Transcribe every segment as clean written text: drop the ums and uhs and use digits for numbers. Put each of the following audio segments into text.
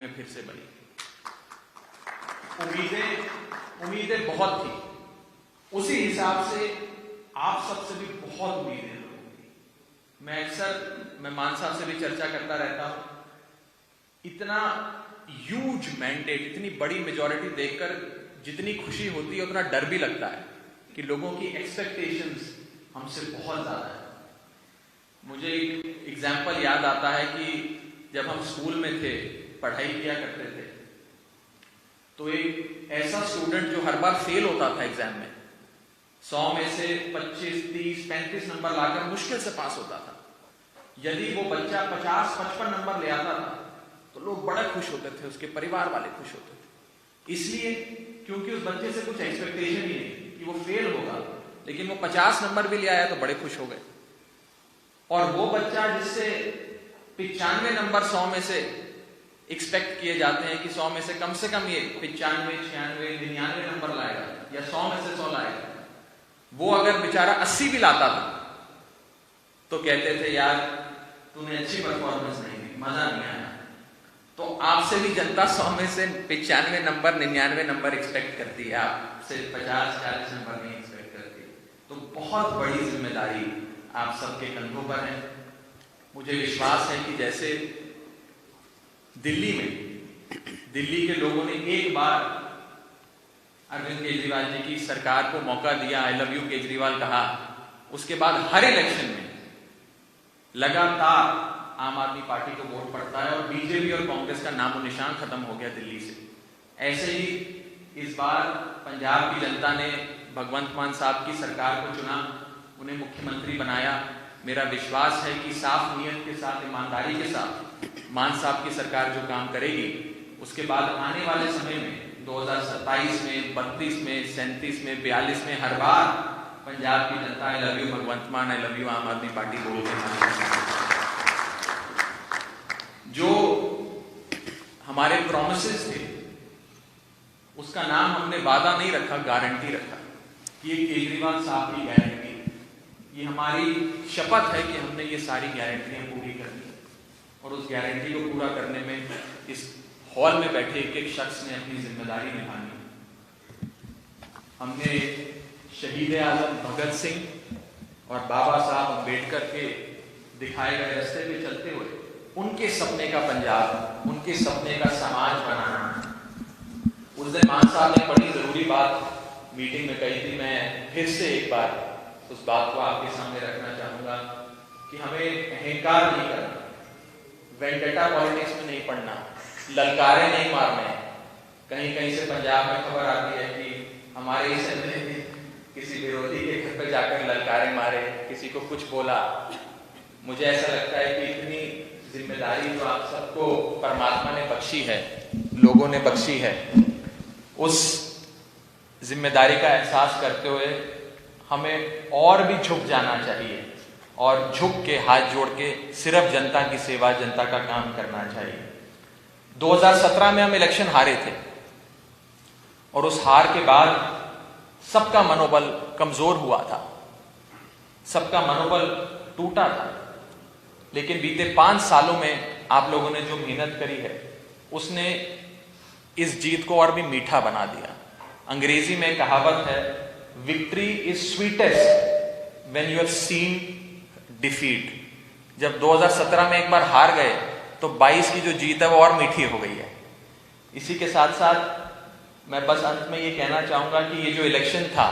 में फिर से बनी। उम्मीदें बहुत थी, उसी हिसाब से आप सबसे भी बहुत उम्मीदें लोगों की। मैं मान साहब से भी चर्चा करता रहता हूं, इतना ह्यूज मैंडेट, इतनी बड़ी मेजॉरिटी देखकर जितनी खुशी होती है उतना डर भी लगता है कि लोगों की एक्सपेक्टेशंस हमसे बहुत ज्यादा है। मुझे एक एग्जाम्पल याद आता है कि जब हम स्कूल में थे, पढ़ाई किया करते थे, तो एक ऐसा स्टूडेंट जो हर बार फेल होता था एग्जाम में, 100 में से 25, 30, 35 नंबर लाकर मुश्किल से पास होता था। यदि वो बच्चा 50, 55 नंबर ले आता था तो लोग बड़े खुश होते थे, उसके परिवार वाले खुश होते थे। इसलिए क्योंकि उस बच्चे से कुछ एक्सपेक्टेशन ही नहीं कि वो फेल होगा, लेकिन वो 50 नंबर भी ले आया तो बड़े खुश हो गए। और वो बच्चा जिससे 95 नंबर 100 में से एक्सपेक्ट किए जाते हैं कि 100 में से कम ये 95, 96, 99 नंबर लाएगा या 100 में से 100 लाएगा, वो अगर बेचारा 80 भी लाता था तो कहते थे यार तूने अच्छी परफॉर्मेंस नहीं दी, मजा नहीं आया। तो आपसे भी जनता 100 में से 95 नंबर, 99 नंबर एक्सपेक्ट करती है, आपसे 50, 40 नंबर नहीं एक्सपेक्ट करती। तो बहुत बड़ी जिम्मेदारी आप सबके कंधों पर है। मुझे विश्वास है कि जैसे दिल्ली के लोगों ने एक बार अरविंद केजरीवाल जी की सरकार को मौका दिया, आई लव यू केजरीवाल कहा, उसके बाद हर इलेक्शन में लगातार आम आदमी पार्टी को वोट पड़ता है और बीजेपी और कांग्रेस का नामो निशान खत्म हो गया दिल्ली से। ऐसे ही इस बार पंजाब की जनता ने भगवंत मान साहब की सरकार को चुना, उन्हें मुख्यमंत्री बनाया। मेरा विश्वास है कि साफ नीयत के साथ, ईमानदारी के साथ मान साहब की सरकार जो काम करेगी, उसके बाद आने वाले समय में 2027 में, 32 में, 37 में, 42 में हर बार पंजाब की जनता आई लव यू भगवंत मान, आई लव यू आम आदमी पार्टी बोल के जो हमारे प्रोमिसेस थे उसका नाम हमने वादा नहीं रखा, गारंटी रखा। ये केजरीवाल साहब की गारंटी, ये हमारी शपथ है कि हमने ये सारी गारंटियां पूरी करनी और उस गारंटी को पूरा करने में इस हॉल में बैठे एक एक शख्स ने अपनी जिम्मेदारी निभानी। हमने शहीद आजम भगत सिंह और बाबा साहब अम्बेडकर के दिखाए गए रास्ते पे चलते हुए उनके सपने का पंजाब, उनके सपने का समाज बनाना। उस दिन मान साहब ने बड़ी जरूरी बात मीटिंग में कही थी, मैं फिर से एक बार उस बात को आपके सामने रखना चाहूंगा कि हमें अहंकार नहीं करना, वेंडेटा पॉलिटिक्स में नहीं पड़ना, ललकारे नहीं मारने। कहीं कहीं से पंजाब में खबर आती है कि हमारे इस एमएलए ने किसी विरोधी के घर पे जाकर ललकारे मारे, किसी को कुछ बोला। मुझे ऐसा लगता है कि इतनी जिम्मेदारी जो आप सबको परमात्मा ने बख्शी है, लोगों ने बख्शी है, उस जिम्मेदारी का एहसास करते हुए हमें और भी झुक जाना चाहिए और झुक के हाथ जोड़ के सिर्फ जनता की सेवा, जनता का काम करना चाहिए। 2017 में हम इलेक्शन हारे थे और उस हार के बाद सबका मनोबल कमजोर हुआ था, सबका मनोबल टूटा था। लेकिन बीते 5 सालों में आप लोगों ने जो मेहनत करी है उसने इस जीत को और भी मीठा बना दिया। अंग्रेजी में कहावत है, victory is sweetest when you have seen defeat. जब 2017 में एक बार हार गए तो 22 की जो जीत है वो और मीठी हो गई है। इसी के साथ साथ मैं बस अंत में ये कहना चाहूंगा कि ये जो इलेक्शन था,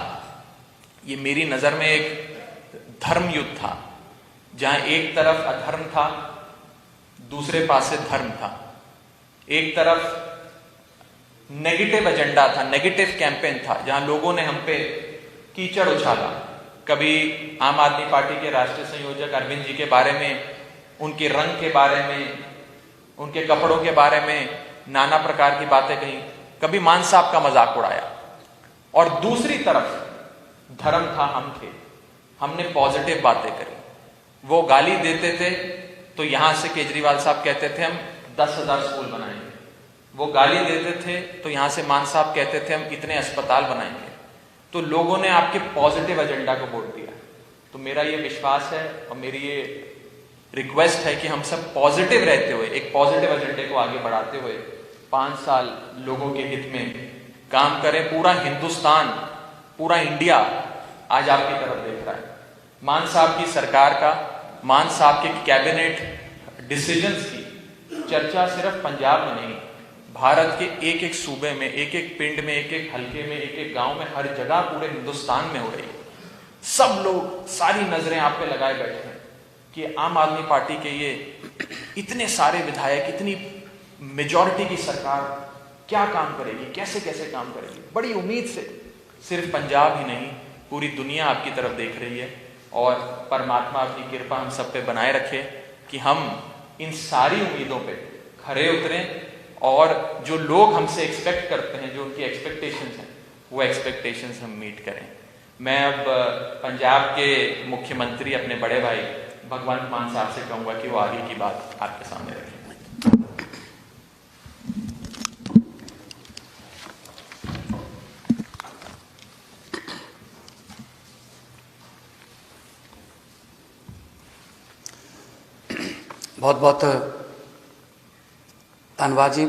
ये मेरी नजर में एक धर्म युद्ध था, जहां एक तरफ अधर्म था, दूसरे पास से धर्म था। एक तरफ नेगेटिव एजेंडा था, नेगेटिव कैंपेन था, जहां लोगों ने हम पे कीचड़ उछाला। कभी आम आदमी पार्टी के राष्ट्रीय संयोजक अरविंद जी के बारे में, उनके रंग के बारे में, उनके कपड़ों के बारे में नाना प्रकार की बातें कही, कभी मान साहब का मजाक उड़ाया। और दूसरी तरफ धर्म था, हम थे, हमने पॉजिटिव बातें करी। वो गाली देते थे तो यहां से केजरीवाल साहब कहते थे हम 10,000 स्कूल बनाएंगे, वो गाली देते थे तो यहां से मान साहब कहते थे हम इतने अस्पताल बनाएंगे। तो लोगों ने आपके पॉजिटिव एजेंडा को वोट दिया। तो मेरा ये विश्वास है और मेरी ये रिक्वेस्ट है कि हम सब पॉजिटिव रहते हुए, एक पॉजिटिव एजेंडे को आगे बढ़ाते हुए 5 साल लोगों के हित में काम करें। पूरा हिंदुस्तान, पूरा इंडिया आज आपकी तरफ देख रहा है। मान साहब की सरकार का, मान साहब के कैबिनेट डिसीजंस की चर्चा सिर्फ पंजाब में नहीं, भारत के एक एक सूबे में, एक एक पिंड में, एक एक हलके में, एक एक गांव में, हर जगह पूरे हिंदुस्तान में हो रही है। सब लोग, सारी नजरें आप पे लगाए बैठे हैं कि आम आदमी पार्टी के ये इतने सारे विधायक, इतनी मेजॉरिटी की सरकार क्या काम करेगी, कैसे कैसे काम करेगी। बड़ी उम्मीद से सिर्फ पंजाब ही नहीं, पूरी दुनिया आपकी तरफ देख रही है। और परमात्मा अपनी कृपा हम सब पे बनाए रखे कि हम इन सारी उम्मीदों पे खरे उतरें और जो लोग हमसे एक्सपेक्ट करते हैं, जो उनकी एक्सपेक्टेशंस हैं, वो एक्सपेक्टेशंस हम मीट करें। मैं अब पंजाब के मुख्यमंत्री अपने बड़े भाई भगवंत मान साहब से कहूँगा कि वो आगे की बात आपके सामने रखें। बहुत बहुत धन्यवाद जी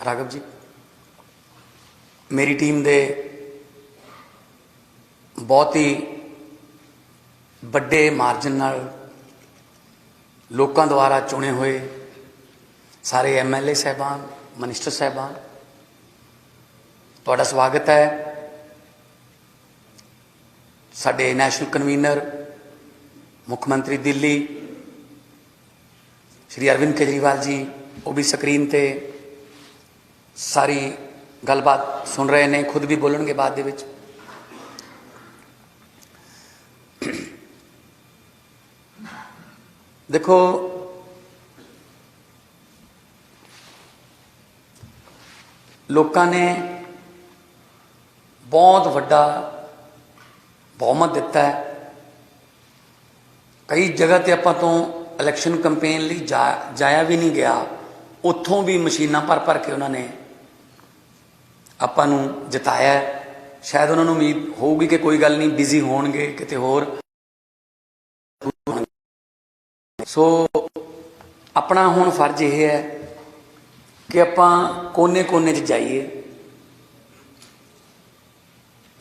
राघव जी। मेरी टीम दे बहुत ही बड़े मार्जिन नाल लोगों द्वारा चुने हुए सारे MLA साहबान, मिनिस्टर साहबान, तुहाडा स्वागत है। साडे नैशनल कन्वीनर मुख्यमंत्री दिल्ली श्री अरविंद केजरीवाल जी, वो भी स्क्रीन ते सारी गलबात सुन रहे हैं, खुद भी बोलणगे बाद दे विच। देखो, लोगों ने बहुत वड्डा बहुमत दिता है। कई जगह ते आपां तो इलैक्शन कंपेन ਲਈ जाया भी नहीं गया, उत्थों भी मशीनां भर के उन्होंने आपां नूं जिताया। शायद उन्होंने उम्मीद होगी कि कोई गल नहीं, बिजी होणगे किते होर। सो अपना हुण फर्ज यह है कि आपां कोने कोने च जाइए।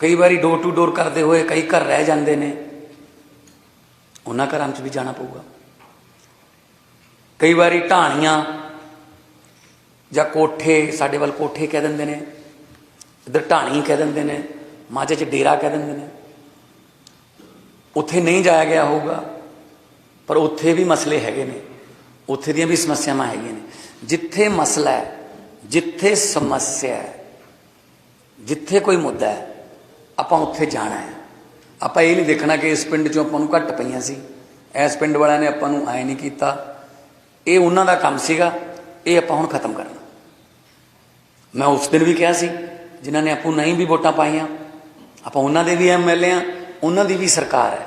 कई बारी डोर टू डोर करते हुए कई घर रह जाते हैं, उन्हां घरां च भी जाना पऊगा। कई बारी ढाणियां जां कोठे, साडे वल कोठे कह देंदे ने, इधर ढाणी कह देंदे ने, माझे च डेरा कह देंदे ने, उत्थे नहीं जाया गया होगा, पर उत्थे भी मसले हैगे ने, उत्थे दीयां भी समस्यावां हैगियां ने। जिथे मसला है, जिथे समस्या है, जिथे कोई मुद्दा है, आपां उत्थे जाना है। आपां ये नहीं देखना कि इस पिंड चों आपां नूं घट पईयां सी, इस पिंड वालियां ने आपां नूं ऐ नहीं कीता, ये उन्हां दा काम सीगा, ये आपां हुण खत्म करना। मैं उस दिन भी कहा सी, जिन्हां ने आपूं नहीं भी वोटां पाईयां, आपां उन्हां दे भी MLA हां, उन्हां दी भी सरकार है,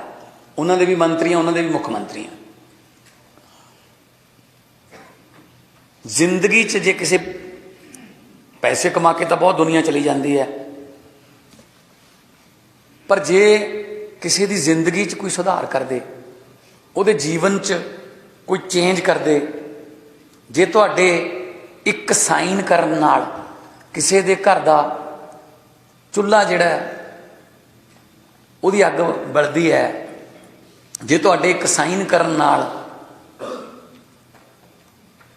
उन्हां दे भी मंत्री हैं, उन्हां दे भी मुख्यमंत्री हैं। जिंदगी च जे किसी पैसे कमा के तो बहुत दुनिया चली जाती है, पर जे किसी की जिंदगी च कोई सुधार कर दे, उहदे जीवन च कोई चेंज कर दे, जे तुहाडे एक साइन करन नाल किसी दे घर दा चुल्हा जिहड़ा उहदी अग बलदी है, जे तुहाडे एक साइन करन नाल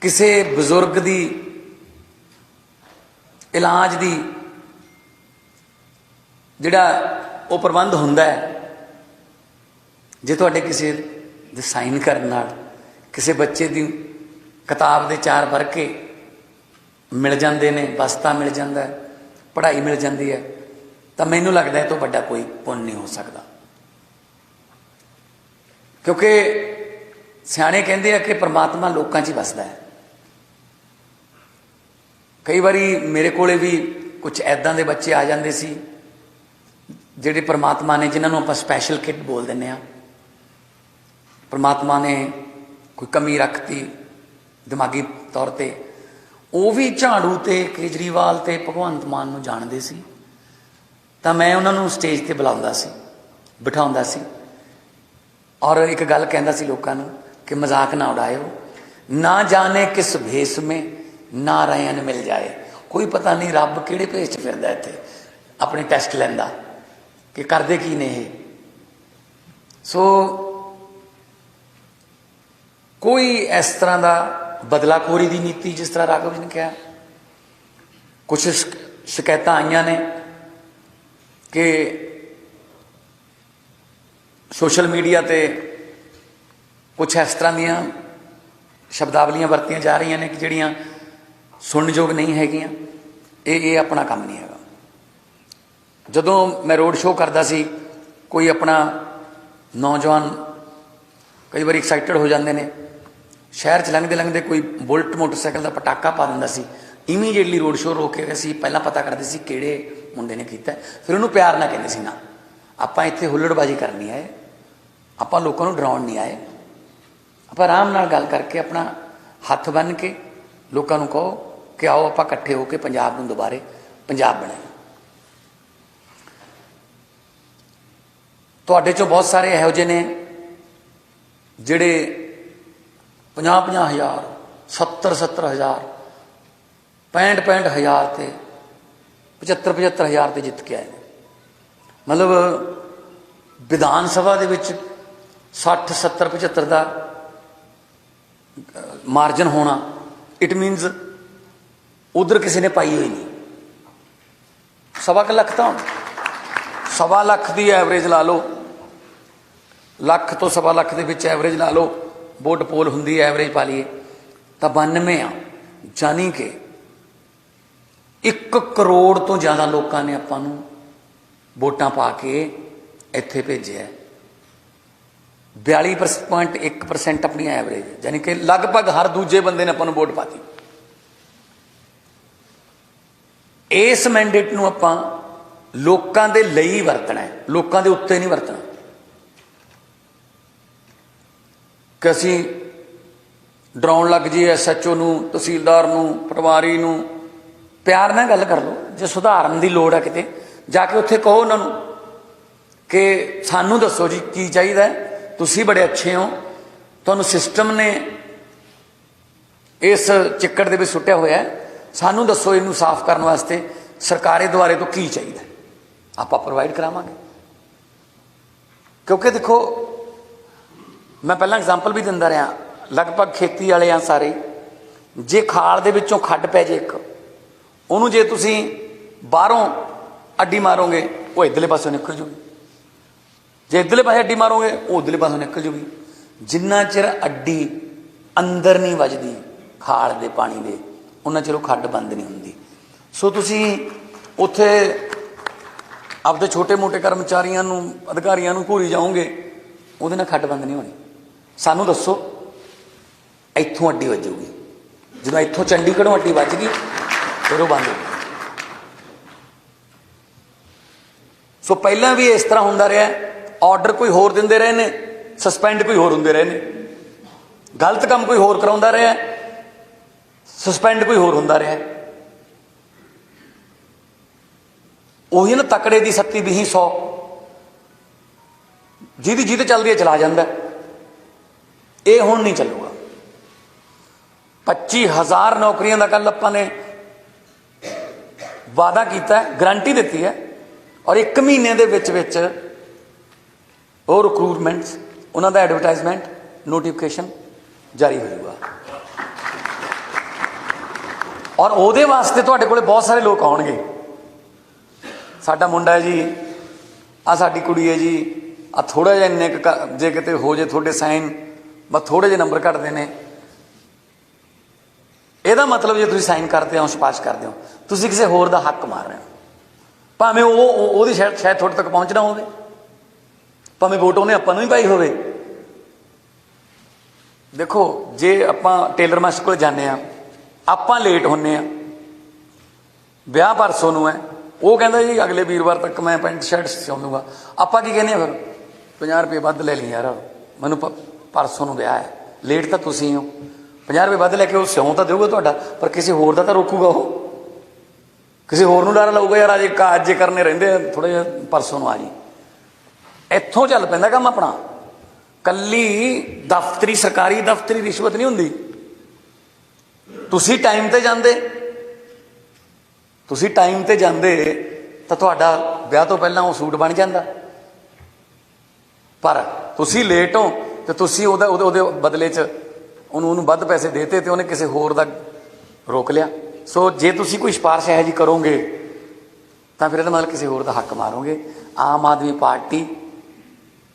किसी बजुर्ग दी इलाज दी जिहड़ा वो प्रबंध हुंदा है, जे तुहाडे किसी दे साइन करन नाल किसी बच्चे दी किताब दे 4 वर्के मिल जाते हैं, बस्ता मिल जाता है, पढ़ाई मिल जाती है, तो मैनूं लगदा है तो वड्डा कोई पुण्य नहीं हो सकता। क्योंकि सियाणे कहंदे आ कि परमात्मा लोकां 'च ही वसदा है। कई बारी मेरे कोले भी कुछ ऐदां दे बच्चे आ जाते सी, जिहड़े परमात्मा ने, जिन्हां आपां स्पैशल किट बोल दिंदे आ, परमात्मा ने कोई कमी रखती दिमागी तौर पर, वो भी झाड़ू ते केजरीवाल ते भगवंत मान नूं जाणदे सी। तां मैं उन्हां नूं स्टेज ते बुलाउंदा सी, बिठाउंदा सी, और एक गल कहंदा सी लोकां नूं कि मजाक ना उड़ायो, ना जाने किस भेस में नारायण मिल जाए। कोई पता नहीं रब किहड़े भेस च फिरदा इत्थे अपने टैसट लैंदा कि करदे की ने ये। सो कोई इस तरह का बदलाखोरी की नीति जिस तरह राघव जी ने कहा, कुछ शिकायत आईयां ने कि सोशल मीडिया ते कुछ इस तरह दियां शब्दावलियां वरतियां जा रही ने कि जिहड़ियां सुनयोग नहीं हैगियां। ये अपना काम नहीं हैगा। जदों मैं रोड शो करदा सी, कोई अपना नौजवान कई बार एक्साइटेड हो जाते हैं, शहर च लंघते लंघते कोई बुलट मोटरसाइकिल का पटाका पा दिंदा सी, इमीजिएटली रोड शो रोक के असीं पहलां पता करते सी किहड़े मुंडे ने कीता, फिर उन्होंने प्यार ना कहते सी ना आपां इत्थे हुल्लड़बाजी करनी आए, आपां लोकां नूं डराउण नहीं आए, आपां आराम नाल गल करके अपना हत्थ बन के लोकां नूं कहो कि आओ आपां इकट्ठे होकर पंजाब नूं दुबारे पंजाब बनाईए। तुहाडे चों बहुत सारे इहो जिहे ने जिहड़े 50-50 हज़ार 70-70 हज़ार 65-65 हज़ार ते 75-75 हज़ार ते जित के आए। मतलब विधान सभा दे विच 60-70-75 का मार्जन होना, इट मीनस उधर किसी ने पाई हुई नहीं। 1.25 लाख तो 1.25 लाख की एवरेज ला लो, लख तो 1.25 लाख के विच एवरेज ला लो, वोट पोल हुंदी है एवरेज पा लीए तो 92 आ, जानी कि 1 करोड़ तो ज़्यादा लोगों ने आपां नूं वोटां पा के इत्थे भेजिया। 42.1% अपनी एवरेज, यानी कि लगभग हर दूजे बंदे ने आपां नूं वोट पाती। इस मैंडेट नूं आपां लोकां दे लई वरतना है, लोकां दे उत्ते नहीं वरतना कि असीं डराउण लग जाइए SHO नूं, तहसीलदार नूं, पटवारी नूं। प्यार नाल गल कर लो, जे सुधारन की लोड़ है किते जाके उत्थे कहो उन्होंने कि सानू दसो जी की चाहिए, तुसीं बड़े अच्छे हो, तुहानूं सिस्टम ने इस चिक्कड़ दे विच सुट्टिया होया है, सानू दसो इनू साफ करने वास्ते सरकारे द्वारे तो की चाहिए, आपां प्रोवाइड करावांगे। क्योंकि देखो मैं पहला एग्जाम्पल भी दिंदा रहा, लगभग खेती वाले आ सारे, जे खाल दे विचों खड्ड पै जे एक, उन्होंने जे तुसीं बाहरों अड्डी मारोगे वो इधरले पासों निकल जूगी, जे इधरले पासे अड्डी मारोगे वो उधरले पासों निकल जूगी। जिन्ना चिर अड्डी अंदर नहीं वजदी खाल दे पानी दे, उन्ना चिर खड्ड बंद नहीं हुंदी। सो तुसीं उत्थे आपदे छोटे मोटे कर्मचारियों नूं, अधिकारियों नूं घूरी जाओगे, उहदे नाल खड्ड बंद नहीं होनी। सानू दसो इत्थों अड्डी वजूगी, जो इत्थों चंडीगढ़ों अड्डी वज गई फिर वो बंद हो गई। सो पहला भी इस तरह होंदा रहा, ऑर्डर कोई होर दिंदे रहे ने, सस्पेंड कोई होर हुंदे रहे ने, गलत काम कोई होर कराउंदा रहा, सस्पेंड कोई होर हुंदा रहा। उही ना तकड़े दी 70 20 100, जिहदी जिहते चलदी है चला जांदा, ये हुण नहीं चलूगा। 25,000 नौकरियां का कल आपां ने वादा किया, गारंटी दी है, और 1 महीने दे विच विच वो रिक्रूटमेंट्स, उन्हां दा एडवरटाइजमेंट नोटिफिकेशन जारी हो जाएगा। और उहदे वास्ते तुहाडे कोले बहुत सारे लोग आउणगे, साडा मुंडा है जी, आ साडी कुड़ी है जी, आ थोड़ा जिहा इन्ने जे किते हो जे थोड़े साइन, बस थोड़े जे नंबर घटते हैं, ਇਹਦਾ मतलब जे तुसीं साइन करते हो, सिफारिश करते हो, तुसीं किसी होर दा हक मार रहे हो, भावें वो शायद थोड़े तक पहुँचना होवे, भावें वोट उन्हें आपां नूं ही पाई होवे। देखो जे आपां टेलर मास्टर कोल जाने आ, आपां लेट होने आ, ब्याह परसों नूं है, वो कहता जी अगले वीरवार तक मैं पैंट शर्ट सिउं दूंगा, आपां की कहने फिर 50 रुपये वध ले ली यार, मैनूं परसों नूं ब्याह है, लेट तो तुसीं हो, 50 रुपये वध लैके वो सिउं तो देऊगा तुहाडा, पर किसी होर दा तां रोकूगा, वो किसी होर नूं डर लाऊगा यार अजे करने रहिंदे थोड़े जिहा परसों नूं आ जी। इत्थों चल पैंदा काम अपना, कल्ली दफ्तरी सरकारी दफ्तरी रिश्वत नहीं हुंदी, ਤੁਸੀਂ ਟਾਈਮ ਤੇ ਜਾਂਦੇ, ਤੁਸੀਂ ਟਾਈਮ ਤੇ ਜਾਂਦੇ ਤਾਂ ਤੁਹਾਡਾ ਵਿਆਹ ਤੋਂ ਪਹਿਲਾਂ ਉਹ ਸੂਟ ਬਣ ਜਾਂਦਾ। ਪਰ ਤੁਸੀਂ ਲੇਟ ਹੋ ਤੇ ਤੁਸੀਂ ਉਹਦੇ ਬਦਲੇ 'ਚ ਉਹਨੂੰ ਵੱਧ ਪੈਸੇ ਦੇਤੇ ਤੇ ਉਹਨੇ ਕਿਸੇ ਹੋਰ ਦਾ ਰੋਕ ਲਿਆ। ਸੋ ਜੇ ਤੁਸੀਂ ਕੋਈ ਸਿਫਾਰਿਸ਼ ਇਹੋ ਜਿਹੀ ਕਰੋਗੇ ਤਾਂ ਫਿਰ ਇਹਦਾ ਮਤਲਬ ਕਿਸੇ ਹੋਰ ਦਾ ਹੱਕ ਮਾਰੋਗੇ। ਆਮ ਆਦਮੀ ਪਾਰਟੀ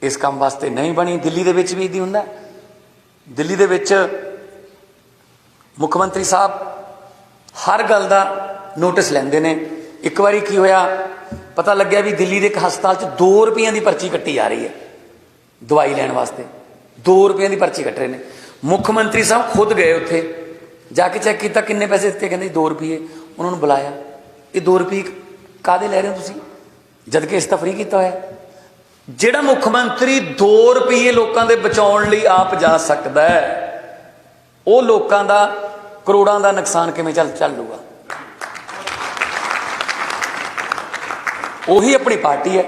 ਇਸ ਕੰਮ ਵਾਸਤੇ ਨਹੀਂ ਬਣੀ। ਦਿੱਲੀ ਦੇ ਵਿੱਚ ਵੀ ਇੱਦਾਂ ਹੁੰਦਾ। ਦਿੱਲੀ ਦੇ ਵਿੱਚ ਮੁੱਖ ਮੰਤਰੀ ਸਾਹਿਬ ਹਰ ਗੱਲ ਦਾ ਨੋਟਿਸ ਲੈਂਦੇ ਨੇ। ਇੱਕ ਵਾਰੀ ਕੀ ਹੋਇਆ, ਪਤਾ ਲੱਗਿਆ ਵੀ ਦਿੱਲੀ ਦੇ ਇੱਕ ਹਸਪਤਾਲ 'ਚ 2 ਰੁਪਈਆਂ ਦੀ ਪਰਚੀ ਕੱਟੀ ਜਾ ਰਹੀ ਹੈ ਦਵਾਈ ਲੈਣ ਵਾਸਤੇ। 2 ਰੁਪਈਆਂ ਦੀ ਪਰਚੀ ਕੱਟ ਰਹੇ ਨੇ। ਮੁੱਖ ਮੰਤਰੀ ਸਾਹਿਬ ਖੁਦ ਗਏ ਉੱਥੇ, ਜਾ ਕੇ ਚੈੱਕ ਕੀਤਾ ਕਿੰਨੇ ਪੈਸੇ ਦਿੱਤੇ, ਕਹਿੰਦੇ 2 ਰੁਪਈਏ। ਉਹਨਾਂ ਨੂੰ ਬੁਲਾਇਆ, ਇਹ 2 ਰੁਪਏ ਕਾਹਦੇ ਲੈ ਰਹੇ ਹੋ ਤੁਸੀਂ, ਜਦ ਕਿ ਇਸ ਤਾਂ ਫ੍ਰੀ ਕੀਤਾ ਹੋਇਆ। ਜਿਹੜਾ ਮੁੱਖ ਮੰਤਰੀ 2 ਰੁਪਈਏ ਲੋਕਾਂ ਦੇ ਬਚਾਉਣ ਲਈ ਆਪ ਜਾ ਸਕਦਾ ਹੈ, ਉਹ ਲੋਕਾਂ ਦਾ ਕਰੋੜਾਂ ਦਾ ਨੁਕਸਾਨ ਕਿਵੇਂ ਚੱਲੂਗਾ। ਉਹੀ ਆਪਣੀ ਪਾਰਟੀ ਹੈ,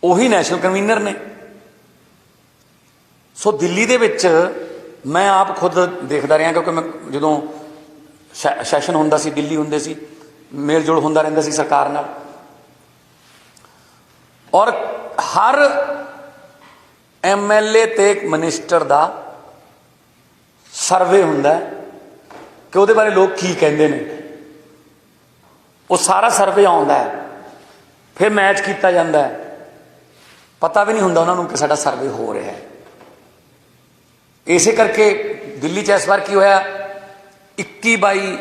ਉਹੀ ਨੈਸ਼ਨਲ ਕਨਵੀਨਰ ਨੇ। ਸੋ ਦਿੱਲੀ ਦੇ ਵਿੱਚ ਮੈਂ ਆਪ ਖੁਦ ਦੇਖਦਾ ਰਿਹਾ, ਕਿਉਂਕਿ ਮੈਂ ਜਦੋਂ ਸੈਸ਼ਨ ਹੁੰਦਾ ਸੀ, ਦਿੱਲੀ ਹੁੰਦੇ ਸੀ, ਮੇਲ ਜੋਲ ਹੁੰਦਾ ਰਹਿੰਦਾ ਸੀ ਸਰਕਾਰ ਨਾਲ। ਔਰ ਹਰ MLA ਤੇ ਮਿਨਿਸਟਰ ਦਾ ਸਰਵੇ ਹੁੰਦਾ ਕਿ ਉਹਦੇ ਬਾਰੇ ਲੋਕ ਕੀ ਕਹਿੰਦੇ ਨੇ। ਉਹ ਸਾਰਾ ਸਰਵੇ ਆਉਂਦਾ ਹੈ, ਫਿਰ ਮੈਚ ਕੀਤਾ ਜਾਂਦਾ ਹੈ। ਪਤਾ ਵੀ ਨਹੀਂ ਹੁੰਦਾ ਉਹਨਾਂ ਨੂੰ ਕਿ ਸਾਡਾ ਸਰਵੇ ਹੋ ਰਿਹਾ ਹੈ। ਇਸੇ ਕਰਕੇ ਦਿੱਲੀ 'ਚ ਇਸ ਵਾਰ ਕੀ ਹੋਇਆ, 21-22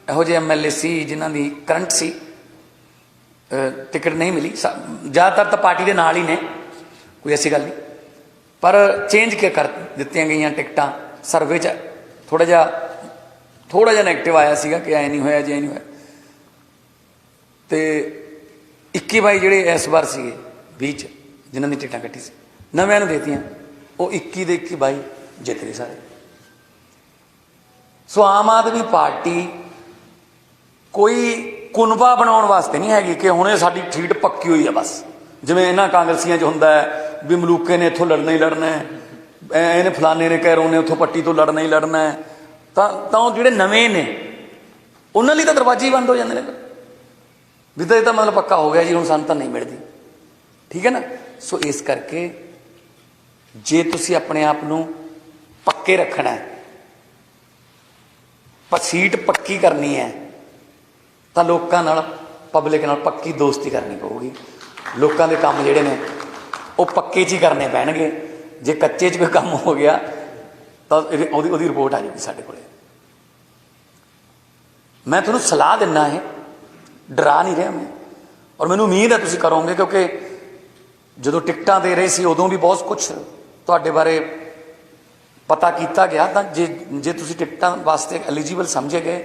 ਇਹੋ ਜਿਹੇ MLA ਸੀ ਜਿਨ੍ਹਾਂ ਦੀ ਕਰੰਟ ਸੀ, ਟਿਕਟ ਨਹੀਂ ਮਿਲੀ। ਜ਼ਿਆਦਾਤਰ ਤਾਂ ਪਾਰਟੀ ਦੇ ਨਾਲ ਹੀ ਨੇ, ਕੋਈ ਐਸੀ ਗੱਲ ਨਹੀਂ, ਪਰ ਚੇਂਜ ਕਰ ਦਿੱਤੀਆਂ ਗਈਆਂ ਟਿਕਟਾਂ। ਸਰਵੇ 'ਚ ਥੋੜ੍ਹਾ ਜਿਹਾ ਨੈਗੇਟਿਵ ਆਇਆ ਸੀਗਾ ਕਿ ਐ ਨਹੀਂ ਹੋਇਆ, ਜੇ ਨਹੀਂ ਹੋਇਆ। ਤੇ 21-22 ਜਿਹੜੇ ਇਸ ਵਾਰ ਸੀਗੇ 20 'ਚ ਜਿਨ੍ਹਾਂ ਦੀ ਟਿਕਟਾਂ ਕੱਟੀ ਸੀ, ਨਵਿਆਂ ਨੂੰ ਦੇਤੀਆਂ, ਉਹ 21 ਦੇ 21-22 ਜਿੱਤ ਗਏ ਸਾਰੇ। ਸੋ ਆਮ ਆਦਮੀ ਪਾਰਟੀ ਕੋਈ ਕੁਨਬਾ ਬਣਾਉਣ ਵਾਸਤੇ ਨਹੀਂ ਹੈਗੀ ਕਿ ਹੁਣੇ ਸਾਡੀ ਸੀਟ ਪੱਕੀ ਹੋਈ ਹੈ ਬਸ, ਜਿਵੇਂ ਇਹਨਾਂ ਕਾਂਗਰਸੀਆਂ 'ਚ ਹੁੰਦਾ ਹੈ ਵੀ ਮਲੂਕੇ ਨੇ ਇੱਥੋਂ ਲੜਨਾ ਹੀ ਲੜਨਾ ਹੈ, ਇਹਨੇ ਫਲਾਣੇ ਨੇ ਕੈਰੋਂ ਨੇ ਉੱਥੋਂ ਪੱਟੀ ਤੋਂ ਲੜਨਾ ਹੀ ਲੜਨਾ ਹੈ। ਤਾਂ ਉਹ ਜਿਹੜੇ ਨਵੇਂ ਨੇ ਉਹਨਾਂ ਲਈ ਤਾਂ ਦਰਵਾਜ਼ੇ ਹੀ ਬੰਦ ਹੋ ਜਾਂਦੇ ਨੇ ਵੀ ਤਾਂ ਇਹ ਤਾਂ ਮਤਲਬ ਪੱਕਾ ਹੋ ਗਿਆ ਜੀ, ਹੁਣ ਸਾਨੂੰ ਤਾਂ ਨਹੀਂ ਮਿਲਦੀ। ਠੀਕ ਹੈ ਨਾ। ਸੋ ਇਸ ਕਰਕੇ ਜੇ ਤੁਸੀਂ ਆਪਣੇ ਆਪ ਨੂੰ ਪੱਕੇ ਰੱਖਣਾ ਹੈ, ਸੀਟ ਪੱਕੀ ਕਰਨੀ ਹੈ, ਤਾਂ ਲੋਕਾਂ ਨਾਲ, ਪਬਲਿਕ ਨਾਲ ਪੱਕੀ ਦੋਸਤੀ ਕਰਨੀ ਪਊਗੀ। ਲੋਕਾਂ ਦੇ ਕੰਮ ਜਿਹੜੇ ਨੇ ਉਹ ਪੱਕੇ 'ਚ ਹੀ ਕਰਨੇ ਪੈਣਗੇ। ਜੇ ਕੱਚੇ 'ਚ ਕੋਈ ਕੰਮ ਹੋ ਗਿਆ ਤਾਂ ਉਹਦੀ ਰਿਪੋਰਟ ਆ ਜਾਊਗੀ ਸਾਡੇ ਕੋਲ। ਮੈਂ ਤੁਹਾਨੂੰ ਸਲਾਹ ਦਿੰਦਾ ਹੈ, ਡਰਾ ਨਹੀਂ ਰਿਹਾ ਮੈਂ, ਔਰ ਮੈਨੂੰ ਉਮੀਦ ਹੈ ਤੁਸੀਂ ਕਰੋਗੇ, ਕਿਉਂਕਿ ਜਦੋਂ ਟਿਕਟਾਂ ਦੇ ਰਹੇ ਸੀ ਉਦੋਂ ਵੀ ਬਹੁਤ ਕੁਛ ਤੁਹਾਡੇ ਬਾਰੇ ਪਤਾ ਕੀਤਾ ਗਿਆ। ਤਾਂ ਜੇ ਤੁਸੀਂ ਟਿਕਟਾਂ ਵਾਸਤੇ ਐਲੀਜੀਬਲ ਸਮਝੇ ਗਏ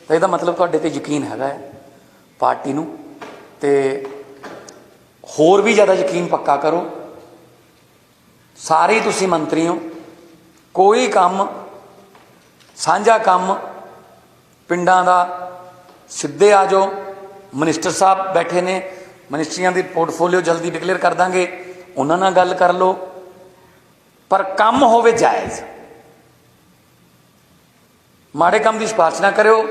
ਤਾਂ ਇਹਦਾ ਮਤਲਬ ਤੁਹਾਡੇ 'ਤੇ ਯਕੀਨ ਹੈਗਾ ਹੈ ਪਾਰਟੀ ਨੂੰ। ਤੇ ਹੋਰ ਵੀ ਜ਼ਿਆਦਾ ਯਕੀਨ ਪੱਕਾ ਕਰੋ। ਸਾਰੇ ਤੁਸੀਂ ਮੰਤਰੀ ਹੋ, ਕੋਈ ਕੰਮ ਸਾਂਝਾ ਕੰਮ ਪਿੰਡਾਂ ਦਾ ਸਿੱਧੇ ਆ ਜਾਓ। ਮਿਨਿਸਟਰ ਸਾਹਿਬ ਬੈਠੇ ਨੇ, ਮਿਨਿਸਟਰੀਆਂ ਦੀ ਪੋਰਟਫੋਲੀਓ ਜਲਦੀ ਡਿਕਲੇਅਰ ਕਰ ਦਾਂਗੇ, ਉਹਨਾਂ ਨਾਲ ਗੱਲ ਕਰ ਲਓ, ਪਰ ਕੰਮ ਹੋਵੇ ਜਾਇਜ਼। ਮਾੜੇ ਕੰਮ ਦੀ ਸਿਫਾਰਿਸ਼ ਨਾ ਕਰਿਓ,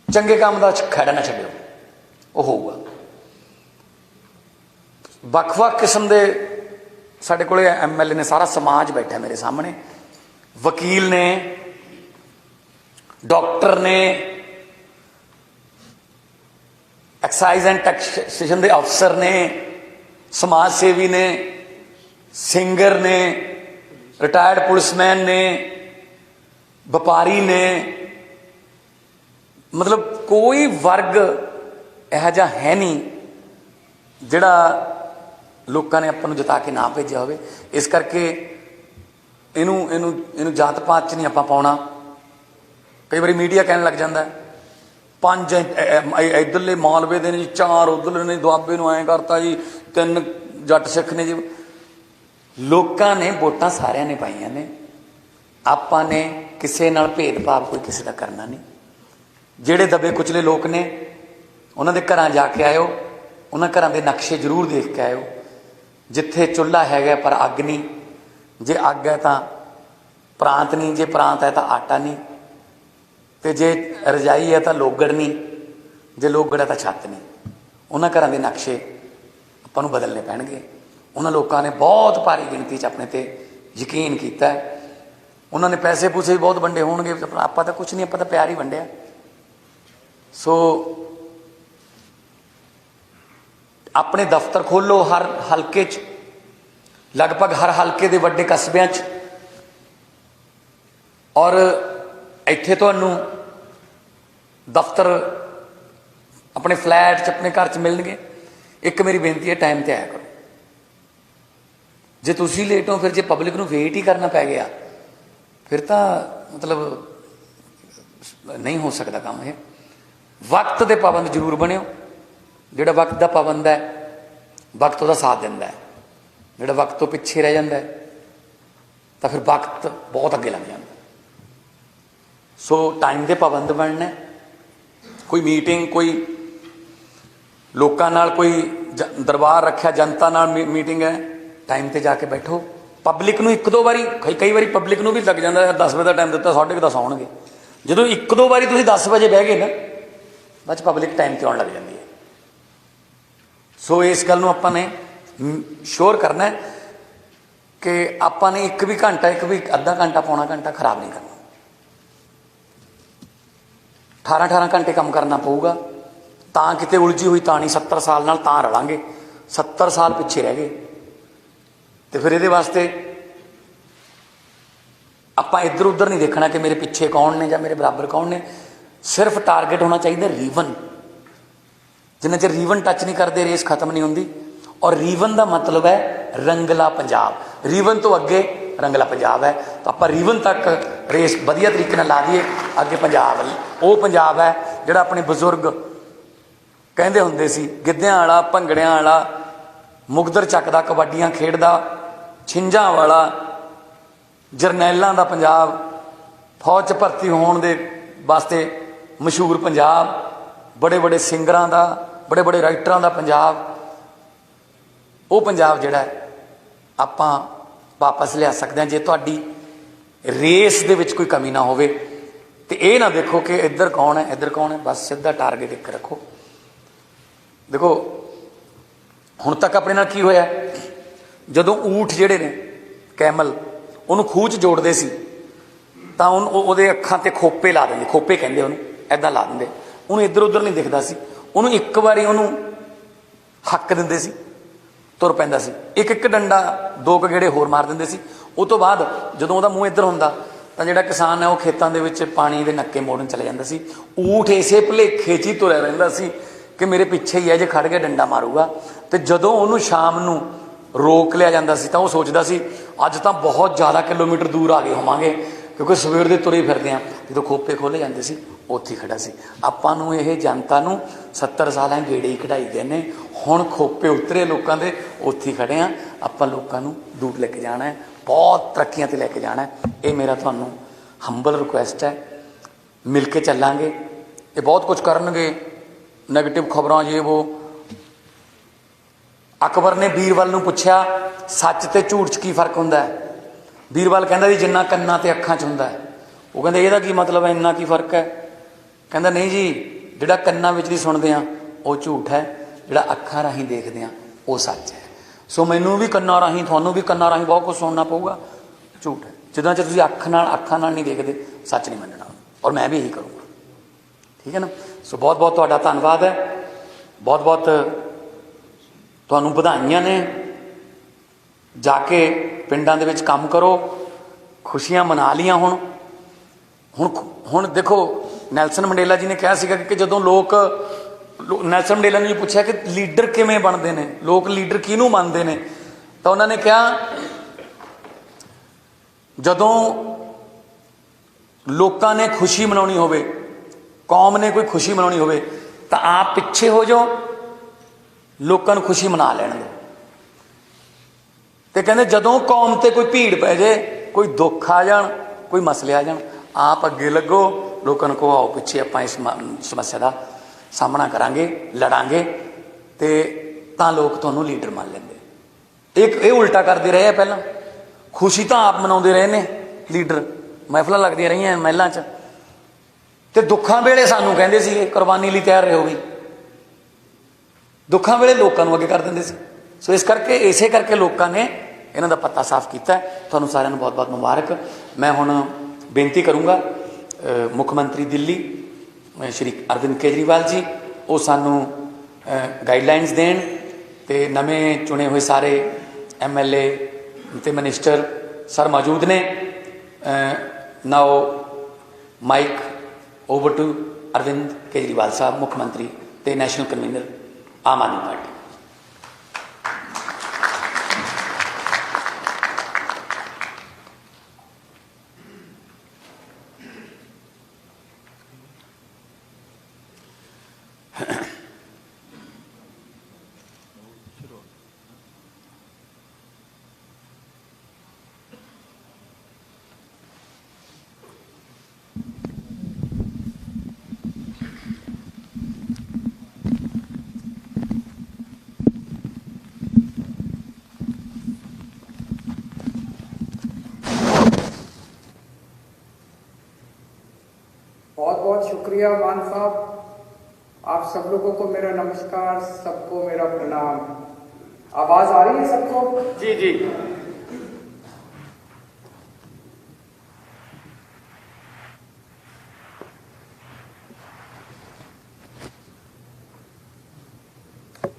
ਚੰਗੇ ਕੰਮ ਦਾ ਖਹਿੜਾ ਨਾ ਛੱਡਿਓ, ਉਹ ਹੋਊਗਾ। ਵੱਖ-ਵੱਖ ਕਿਸਮ ਦੇ ਸਾਡੇ ਕੋਲ MLA ਨੇ, ਸਾਰਾ ਸਮਾਜ ਬੈਠਾ ਮੇਰੇ ਸਾਹਮਣੇ, ਵਕੀਲ ਨੇ, ਡਾਕਟਰ ਨੇ, ਐਕਸਾਈਜ਼ ਐਂਡ ਟੈਕਸੇਸ਼ਨ ਦੇ ਅਫਸਰ ਨੇ, ਸਮਾਜ ਸੇਵੀ ਨੇ, ਸਿੰਗਰ ਨੇ, ਰਿਟਾਇਰਡ ਪੁਲਿਸਮੈਨ ਨੇ, ਵਪਾਰੀ ਨੇ। ਮਤਲਬ ਕੋਈ ਵਰਗ ਇਹੋ ਜਿਹਾ ਹੈ ਨਹੀਂ ਜਿਹੜਾ ਲੋਕਾਂ ਨੇ ਆਪਾਂ ਨੂੰ ਜਿਤਾ ਕੇ ਨਾ ਭੇਜਿਆ ਹੋਵੇ। ਇਸ ਕਰਕੇ ਇਹਨੂੰ ਜਾਤ ਪਾਤ 'ਚ ਨਹੀਂ ਆਪਾਂ ਪਾਉਣਾ। ਕਈ ਵਾਰੀ ਮੀਡੀਆ ਕਹਿਣ ਲੱਗ ਜਾਂਦਾ 5 ਇੱਧਰਲੇ ਮਾਲਵੇ ਦੇ ਨੇ ਜੀ, 4 ਉੱਧਰਲੇ ਨੇ, ਦੁਆਬੇ ਨੂੰ ਐਂ ਕਰਤਾ ਜੀ, 3 ਜੱਟ ਸਿੱਖ ਨੇ ਜੀ। ਲੋਕਾਂ ਨੇ ਵੋਟਾਂ ਸਾਰਿਆਂ ਨੇ ਪਾਈਆਂ ਨੇ, ਆਪਾਂ ਨੇ ਕਿਸੇ ਨਾਲ ਭੇਦਭਾਵ ਕੋਈ ਕਿਸੇ ਦਾ ਕਰਨਾ ਨਹੀਂ। ਜਿਹੜੇ ਦਬੇ ਕੁਚਲੇ ਲੋਕ ਨੇ ਉਹਨਾਂ ਦੇ ਘਰਾਂ ਜਾ ਕੇ ਆਇਓ, ਉਹਨਾਂ ਘਰਾਂ ਦੇ ਨਕਸ਼ੇ ਜ਼ਰੂਰ ਦੇਖ ਕੇ ਆਇਓ। ਜਿੱਥੇ ਚੁੱਲ੍ਹਾ ਹੈਗਾ ਪਰ ਅੱਗ ਨਹੀਂ, ਜੇ ਅੱਗ ਹੈ ਤਾਂ ਪ੍ਰਾਂਤ ਨਹੀਂ, ਜੇ ਪ੍ਰਾਂਤ ਹੈ ਤਾਂ ਆਟਾ ਨਹੀਂ, ਤੇ ਜੇ ਰਜਾਈ ਹੈ ਤਾਂ ਲੋਗੜ ਨਹੀਂ, ਜੇ ਲੋਗੜ ਹੈ ਤਾਂ ਛੱਤ ਨਹੀਂ। ਉਹਨਾਂ ਘਰਾਂ ਦੇ ਨਕਸ਼ੇ ਆਪਾਂ ਨੂੰ ਬਦਲਣੇ ਪੈਣਗੇ। ਉਹਨਾਂ ਲੋਕਾਂ ਨੇ ਬਹੁਤ ਭਾਰੀ ਗਿਣਤੀ 'ਚ ਆਪਣੇ 'ਤੇ ਯਕੀਨ ਕੀਤਾ। ਉਹਨਾਂ ਨੇ ਪੈਸੇ ਪੂਸੇ ਵੀ ਬਹੁਤ ਵੰਡੇ ਹੋਣਗੇ, ਆਪਾਂ ਤਾਂ ਕੁਛ ਨਹੀਂ, ਆਪਾਂ ਤਾਂ ਪਿਆਰ ਹੀ ਵੰਡਿਆ। ਸੋ ਆਪਣੇ ਦਫ਼ਤਰ ਖੋਲ੍ਹੋ ਹਰ ਹਲਕੇ 'ਚ, ਲਗਭਗ ਹਰ ਹਲਕੇ ਦੇ ਵੱਡੇ ਕਸਬਿਆਂ 'ਚ, ਔਰ ਇੱਥੇ ਤੁਹਾਨੂੰ ਦਫ਼ਤਰ ਆਪਣੇ ਫਲੈਟ 'ਚ, ਆਪਣੇ ਘਰ 'ਚ ਮਿਲਣਗੇ। ਇੱਕ ਮੇਰੀ ਬੇਨਤੀ ਹੈ, ਟਾਈਮ 'ਤੇ ਆਇਆ ਕਰੋ। ਜੇ ਤੁਸੀਂ ਲੇਟ ਹੋ, ਫਿਰ ਜੇ ਪਬਲਿਕ ਨੂੰ ਵੇਟ ਹੀ ਕਰਨਾ ਪੈ ਗਿਆ, ਫਿਰ ਤਾਂ ਮਤਲਬ ਨਹੀਂ ਹੋ ਸਕਦਾ ਕੰਮ ਇਹ। ਵਕਤ ਦੇ ਪਾਬੰਦ ਜ਼ਰੂਰ ਬਣਿਓ। ਜਿਹੜਾ ਵਕਤ ਦਾ ਪਾਬੰਦ ਹੈ, ਵਕਤ ਉਹਦਾ ਸਾਥ ਦਿੰਦਾ ਹੈ। ਜਿਹੜਾ ਵਕਤ ਤੋਂ ਪਿੱਛੇ ਰਹਿ ਜਾਂਦਾ ਹੈ ਤਾਂ ਫਿਰ ਵਕਤ ਬਹੁਤ ਅੱਗੇ ਲੱਗ ਜਾਂਦਾ। ਸੋ ਟਾਈਮ ਦੇ ਪਾਬੰਦ ਬਣਨਾ। ਕੋਈ ਮੀਟਿੰਗ, ਕੋਈ ਲੋਕਾਂ ਨਾਲ ਕੋਈ ਦਰਬਾਰ ਰੱਖਿਆ, ਜਨਤਾ ਨਾਲ ਮੀਟਿੰਗ ਹੈ, ਟਾਈਮ 'ਤੇ ਜਾ ਕੇ ਬੈਠੋ। ਪਬਲਿਕ ਨੂੰ ਇੱਕ ਦੋ ਵਾਰੀ, ਕਈ ਵਾਰੀ ਪਬਲਿਕ ਨੂੰ ਵੀ ਲੱਗ ਜਾਂਦਾ 10 ਵਜੇ ਦਾ ਟਾਈਮ ਦਿੱਤਾ, 10:30 ਆਉਣਗੇ। ਜਦੋਂ ਇੱਕ ਦੋ ਵਾਰੀ ਤੁਸੀਂ 10 ਵਜੇ ਬਹਿ ਗਏ ਨਾ, ਬਾਅਦ 'ਚ ਪਬਲਿਕ ਟਾਈਮ 'ਤੇ ਆਉਣ ਲੱਗ ਜਾਂਦੀ ਹੈ। ਸੋ ਇਸ ਗੱਲ ਨੂੰ ਆਪਾਂ ਨੇ ਸ਼ੋਰ ਕਰਨਾ ਕਿ ਆਪਾਂ ਨੇ ਇੱਕ ਵੀ ਘੰਟਾ, ਇੱਕ ਵੀ ਅੱਧਾ ਘੰਟਾ, ਪੌਣਾ ਘੰਟਾ ਖਰਾਬ ਨਹੀਂ ਕਰਨਾ। 18 ਘੰਟੇ ਕੰਮ ਕਰਨਾ ਪਊਗਾ। ਤਾਂ ਕਿਤੇ ਉਲਝੀ ਹੋਈ ਤਾਂ ਨਹੀਂ, 70 ਸਾਲ ਨਾਲ ਤਾਂ ਰਲਾਂਗੇ। 70 ਸਾਲ ਪਿੱਛੇ ਰਹਿ ਗਏ ਤੇ ਫਿਰ ਇਹਦੇ ਵਾਸਤੇ ਆਪਾਂ ਇੱਧਰ ਉੱਧਰ ਨਹੀਂ ਦੇਖਣਾ ਕਿ ਮੇਰੇ ਪਿੱਛੇ ਕੌਣ ਨੇ ਜਾਂ ਮੇਰੇ ਬਰਾਬਰ ਕੌਣ ਨੇ। ਸਿਰਫ ਟਾਰਗੇਟ ਹੋਣਾ ਚਾਹੀਦਾ ਰੀਵਨ। ਜਿੰਨਾ ਚਿਰ ਰੀਵਨ ਟੱਚ ਨਹੀਂ ਕਰਦੇ, ਰੇਸ ਖਤਮ ਨਹੀਂ ਹੁੰਦੀ। ਔਰ ਰੀਵਨ ਦਾ ਮਤਲਬ ਹੈ ਰੰਗਲਾ ਪੰਜਾਬ। ਰੀਵਨ ਤੋਂ ਅੱਗੇ ਰੰਗਲਾ ਪੰਜਾਬ ਹੈ। ਤਾਂ ਆਪਾਂ ਰੀਵਨ ਤੱਕ ਰੇਸ ਵਧੀਆ ਤਰੀਕੇ ਨਾਲ ਲਾ ਦਈਏ। ਅੱਗੇ ਪੰਜਾਬ, ਉਹ ਪੰਜਾਬ ਹੈ ਜਿਹੜਾ ਆਪਣੇ ਬਜ਼ੁਰਗ ਕਹਿੰਦੇ ਹੁੰਦੇ ਸੀ, ਗਿੱਧਿਆਂ ਵਾਲਾ, ਭੰਗੜਿਆਂ ਵਾਲਾ, ਮੁਗਦਰ ਚੱਕਦਾ, ਕਬੱਡੀਆਂ ਖੇਡਦਾ, ਛਿੰਝਾਂ ਵਾਲਾ, ਜਰਨੈਲਾਂ ਦਾ ਪੰਜਾਬ, ਫੌਜ 'ਚ ਭਰਤੀ ਹੋਣ ਦੇ ਵਾਸਤੇ ਮਸ਼ਹੂਰ ਪੰਜਾਬ, ਬੜੇ ਬੜੇ ਸਿੰਗਰਾਂ ਦਾ, ਬੜੇ ਬੜੇ ਰਾਈਟਰਾਂ ਦਾ ਪੰਜਾਬ। ਉਹ ਪੰਜਾਬ ਜਿਹੜਾ ਆਪਾਂ ਵਾਪਸ ਲਿਆ ਸਕਦੇ ਹਾਂ ਜੇ ਤੁਹਾਡੀ ਰੇਸ ਦੇ ਵਿੱਚ ਕੋਈ ਕਮੀ ਨਾ ਹੋਵੇ। ਤੇ ਇਹ ਨਾ ਦੇਖੋ ਕਿ ਇੱਧਰ ਕੌਣ ਹੈ, ਇੱਧਰ ਕੌਣ ਹੈ, ਬਸ ਸਿੱਧਾ ਟਾਰਗੇਟ ਇੱਕ ਰੱਖੋ। ਦੇਖੋ ਹੁਣ ਤੱਕ ਆਪਣੇ ਨਾਲ ਕੀ ਹੋਇਆ, ਜਦੋਂ ਊਠ ਜਿਹੜੇ ਨੇ, ਕੈਮਲ, ਉਹਨੂੰ ਖੂਹ 'ਚ ਜੋੜਦੇ ਸੀ ਤਾਂ ਉਹਦੇ ਅੱਖਾਂ 'ਤੇ ਖੋਪੇ ਲਾ ਦਿੰਦੇ, ਖੋਪੇ ਕਹਿੰਦੇ ਉਹਨੂੰ, ਇੱਦਾਂ ਲਾ ਦਿੰਦੇ। ਉਹਨੂੰ ਇੱਧਰ ਉੱਧਰ ਨਹੀਂ ਦਿਖਦਾ ਸੀ। ਉਹਨੂੰ ਇੱਕ ਵਾਰੀ ਉਹਨੂੰ ਹੱਕ ਦਿੰਦੇ ਸੀ, ਤੁਰ ਪੈਂਦਾ ਸੀ। ਇੱਕ ਇੱਕ ਡੰਡਾ, 2 ਗੇੜੇ ਹੋਰ ਮਾਰ ਦਿੰਦੇ ਸੀ। ਉਹ ਤੋਂ ਬਾਅਦ ਜਦੋਂ ਉਹਦਾ ਮੂੰਹ ਇੱਧਰ ਹੁੰਦਾ ਤਾਂ ਜਿਹੜਾ ਕਿਸਾਨ ਹੈ ਉਹ ਖੇਤਾਂ ਦੇ ਵਿੱਚ ਪਾਣੀ ਦੇ ਨੱਕੇ ਮੋੜਨ ਚਲੇ ਜਾਂਦਾ ਸੀ। ਊਠ ਇਸੇ ਭੁਲੇਖੇ 'ਚ ਹੀ ਤੁਰਿਆ ਰਹਿੰਦਾ ਸੀ ਕਿ ਮੇਰੇ ਪਿੱਛੇ ਹੀ ਹੈ, ਜੇ ਖੜ ਕੇ ਡੰਡਾ ਮਾਰੂਗਾ। ਤੇ ਜਦੋਂ ਉਹਨੂੰ ਸ਼ਾਮ ਨੂੰ ਰੋਕ ਲਿਆ ਜਾਂਦਾ ਸੀ ਤਾਂ ਉਹ ਸੋਚਦਾ ਸੀ ਅੱਜ ਤਾਂ ਬਹੁਤ ਜ਼ਿਆਦਾ ਕਿਲੋਮੀਟਰ ਦੂਰ ਆ ਗਏ ਹੋਵਾਂਗੇ, ਕਿਉਂਕਿ ਸਵੇਰ ਦੇ ਤੁਰੇ ਫਿਰਦੇ ਹਾਂ। ਜਦੋਂ ਖੋਪੇ ਖੋਲ੍ਹੇ ਜਾਂਦੇ ਸੀ, ਉੱਥੇ ਹੀ ਖੜਾ ਸੀ। ਆਪਾਂ ਨੂੰ ਇਹ ਜਨਤਾ ਨੂੰ 70 ਸਾਲਾਂ ਗੇੜੇ ਹੀ ਕਢਾਈ ਗਏ ਨੇ। ਹੁਣ ਖੋਪੇ ਉਤਰੇ ਲੋਕਾਂ ਦੇ, ਉੱਥੇ ਹੀ ਖੜੇ ਹਾਂ। ਆਪਾਂ ਲੋਕਾਂ ਨੂੰ ਦੂਰ ਲੈ ਕੇ ਜਾਣਾ ਹੈ, ਬਹੁਤ ਤਰੱਕੀਆਂ 'ਤੇ ਲੈ ਕੇ ਜਾਣਾ ਹੈ। ਇਹ ਮੇਰਾ ਤੁਹਾਨੂੰ ਹੰਬਲ ਰਿਕੁਐਸਟ ਹੈ। ਮਿਲ ਕੇ ਚੱਲਾਂਗੇ। ਇਹ ਬਹੁਤ ਕੁਝ ਕਰਨਗੇ, ਨੈਗੇਟਿਵ ਖਬਰਾਂ ਜੇ ਉਹ। ਅਕਬਰ ਨੇ ਬੀਰਬਲ ਨੂੰ ਪੁੱਛਿਆ ਸੱਚ ਤੇ ਝੂਠ 'ਚ ਕੀ ਫਰਕ ਹੁੰਦਾ ਹੈ। ਬੀਰਬਲ ਕਹਿੰਦਾ ਜੀ ਜਿੰਨਾ ਕੰਨਾਂ ਤੇ ਅੱਖਾਂ 'ਚ ਹੁੰਦਾ ਹੈ। ਉਹ ਕਹਿੰਦੇ ਇਹਦਾ ਕੀ ਮਤਲਬ ਹੈ, ਇੰਨਾ ਕੀ ਫਰਕ ਹੈ। ਕਹਿੰਦਾ ਨਹੀਂ ਜੀ, ਜਿਹੜਾ ਕੰਨਾਂ ਵਿੱਚ ਦੀ ਸੁਣਦੇ ਹਾਂ ਉਹ ਝੂਠ ਹੈ, ਜਿਹੜਾ ਅੱਖਾਂ ਰਾਹੀਂ ਦੇਖਦੇ ਹਾਂ ਉਹ ਸੱਚ ਹੈ। ਸੋ ਮੈਨੂੰ ਵੀ ਕੰਨਾਂ ਰਾਹੀਂ, ਤੁਹਾਨੂੰ ਵੀ ਕੰਨਾਂ ਰਾਹੀਂ ਬਹੁਤ ਕੁਝ ਸੁਣਨਾ ਪਊਗਾ, ਝੂਠ ਹੈ। ਜਿੱਦਾਂ ਚ ਤੁਸੀਂ ਅੱਖਾਂ ਨਾਲ ਨਹੀਂ ਦੇਖਦੇ, ਸੱਚ ਨਹੀਂ ਮੰਨਣਾ। ਔਰ ਮੈਂ ਵੀ ਇਹੀ ਕਰੂੰਗਾ, ਠੀਕ ਹੈ ਨਾ। ਸੋ ਬਹੁਤ ਬਹੁਤ ਤੁਹਾਡਾ ਧੰਨਵਾਦ ਹੈ। ਬਹੁਤ ਬਹੁਤ ਤੁਹਾਨੂੰ ਵਧਾਈਆਂ ਨੇ। ਜਾ ਕੇ ਪਿੰਡਾਂ ਦੇ ਵਿੱਚ ਕੰਮ ਕਰੋ, ਖੁਸ਼ੀਆਂ ਮਨਾ ਲੀਆਂ। ਹੁਣ ਦੇਖੋ, ਨੈਲਸਨ ਮੰਡੇਲਾ ਜੀ ਨੇ ਕਿਹਾ ਸੀਗਾ ਕਿ ਜਦੋਂ ਨੈਲਸਨ ਮੰਡੇਲਾ ਨੇ ਪੁੱਛਿਆ ਕਿ ਲੀਡਰ ਕਿਵੇਂ ਬਣਦੇ ਨੇ, ਲੋਕ ਲੀਡਰ ਕਿਹਨੂੰ ਮੰਨਦੇ ਨੇ, ਤਾਂ ਉਹਨਾਂ ਨੇ ਕਿਹਾ ਜਦੋਂ ਲੋਕਾਂ ਨੇ ਖੁਸ਼ੀ ਮਨਾਉਣੀ ਹੋਵੇ, ਕੌਮ ਨੇ ਕੋਈ ਖੁਸ਼ੀ ਮਨਾਉਣੀ ਹੋਵੇ ਤਾਂ ਆਪ ਪਿੱਛੇ ਹੋ ਜਾਓ, ਲੋਕਾਂ ਨੂੰ ਖੁਸ਼ੀ ਮਨਾ ਲੈਣ ਦਿਓ। ਤੇ ਕਹਿੰਦੇ ਜਦੋਂ ਕੌਮ ਤੇ ਕੋਈ ਭੀੜ ਪੈ ਜਾਏ, ਕੋਈ ਦੁੱਖ ਆ ਜਾਣ, ਕੋਈ ਮਸਲੇ ਆ ਜਾਣ, ਆਪ ਅੱਗੇ ਲੱਗੋ, ਲੋਕਾਂ ਨੂੰ ਕਹੋ ਆਓ ਪਿੱਛੇ ਆਪਾਂ ਇਸ ਸਮੱਸਿਆ ਦਾ ਸਾਹਮਣਾ ਕਰਾਂਗੇ, ਲੜਾਂਗੇ। ਤੇ ਤਾਂ ਲੋਕ ਤੁਹਾਨੂੰ ਲੀਡਰ ਮੰਨ ਲੈਂਦੇ। ਇਹ ਉਲਟਾ ਕਰਦੇ ਰਹੇ ਆ। ਪਹਿਲਾਂ ਖੁਸ਼ੀ ਤਾਂ ਆਪ ਮਨਾਉਂਦੇ ਰਹੇ ਨੇ, ਲੀਡਰ, ਮਹਿਫਲਾਂ ਲੱਗਦੀਆਂ ਰਹੀਆਂ ਮਹਿਲਾਂ 'ਚ, ਤੇ ਦੁੱਖਾਂ ਵੇਲੇ ਸਾਨੂੰ ਕਹਿੰਦੇ ਸੀ ਕੁਰਬਾਨੀ ਲਈ ਤਿਆਰ ਰਹੋ ਵੀ, ਦੁੱਖਾਂ ਵੇਲੇ ਲੋਕਾਂ ਨੂੰ ਅੱਗੇ ਕਰ ਦਿੰਦੇ ਸੀ। ਸੋ ਇਸ ਕਰਕੇ ਇਸੇ ਕਰਕੇ ਲੋਕਾਂ ਨੇ ਇਹਨਾਂ ਦਾ ਪੱਤਾ ਸਾਫ਼ ਕੀਤਾ। ਤੁਹਾਨੂੰ ਸਾਰਿਆਂ ਨੂੰ ਬਹੁਤ ਬਹੁਤ ਮੁਬਾਰਕ। ਮੈਂ ਹੁਣ ਬੇਨਤੀ ਕਰੂੰਗਾ ਮੁੱਖ ਮੰਤਰੀ ਦਿੱਲੀ ਸ਼੍ਰੀ ਅਰਵਿੰਦ ਕੇਜਰੀਵਾਲ ਜੀ, ਉਹ ਸਾਨੂੰ ਗਾਈਡਲਾਈਨਸ ਦੇਣ, ਤੇ ਨਵੇਂ ਚੁਣੇ ਹੋਏ ਸਾਰੇ MLA ਤੇ ਮਿਨਿਸਟਰ ਸਰ ਮੌਜੂਦ ਨੇ। Now mic over to Arvind Kejriwal ਸਾਹਿਬ, ਮੁੱਖ ਮੰਤਰੀ ਤੇ national convener Aam Aadmi Party. बहुत बहुत शुक्रिया मान साहब। आप सब लोगों को मेरा नमस्कार, सबको मेरा प्रणाम। आवाज आ रही है सबको? जी जी।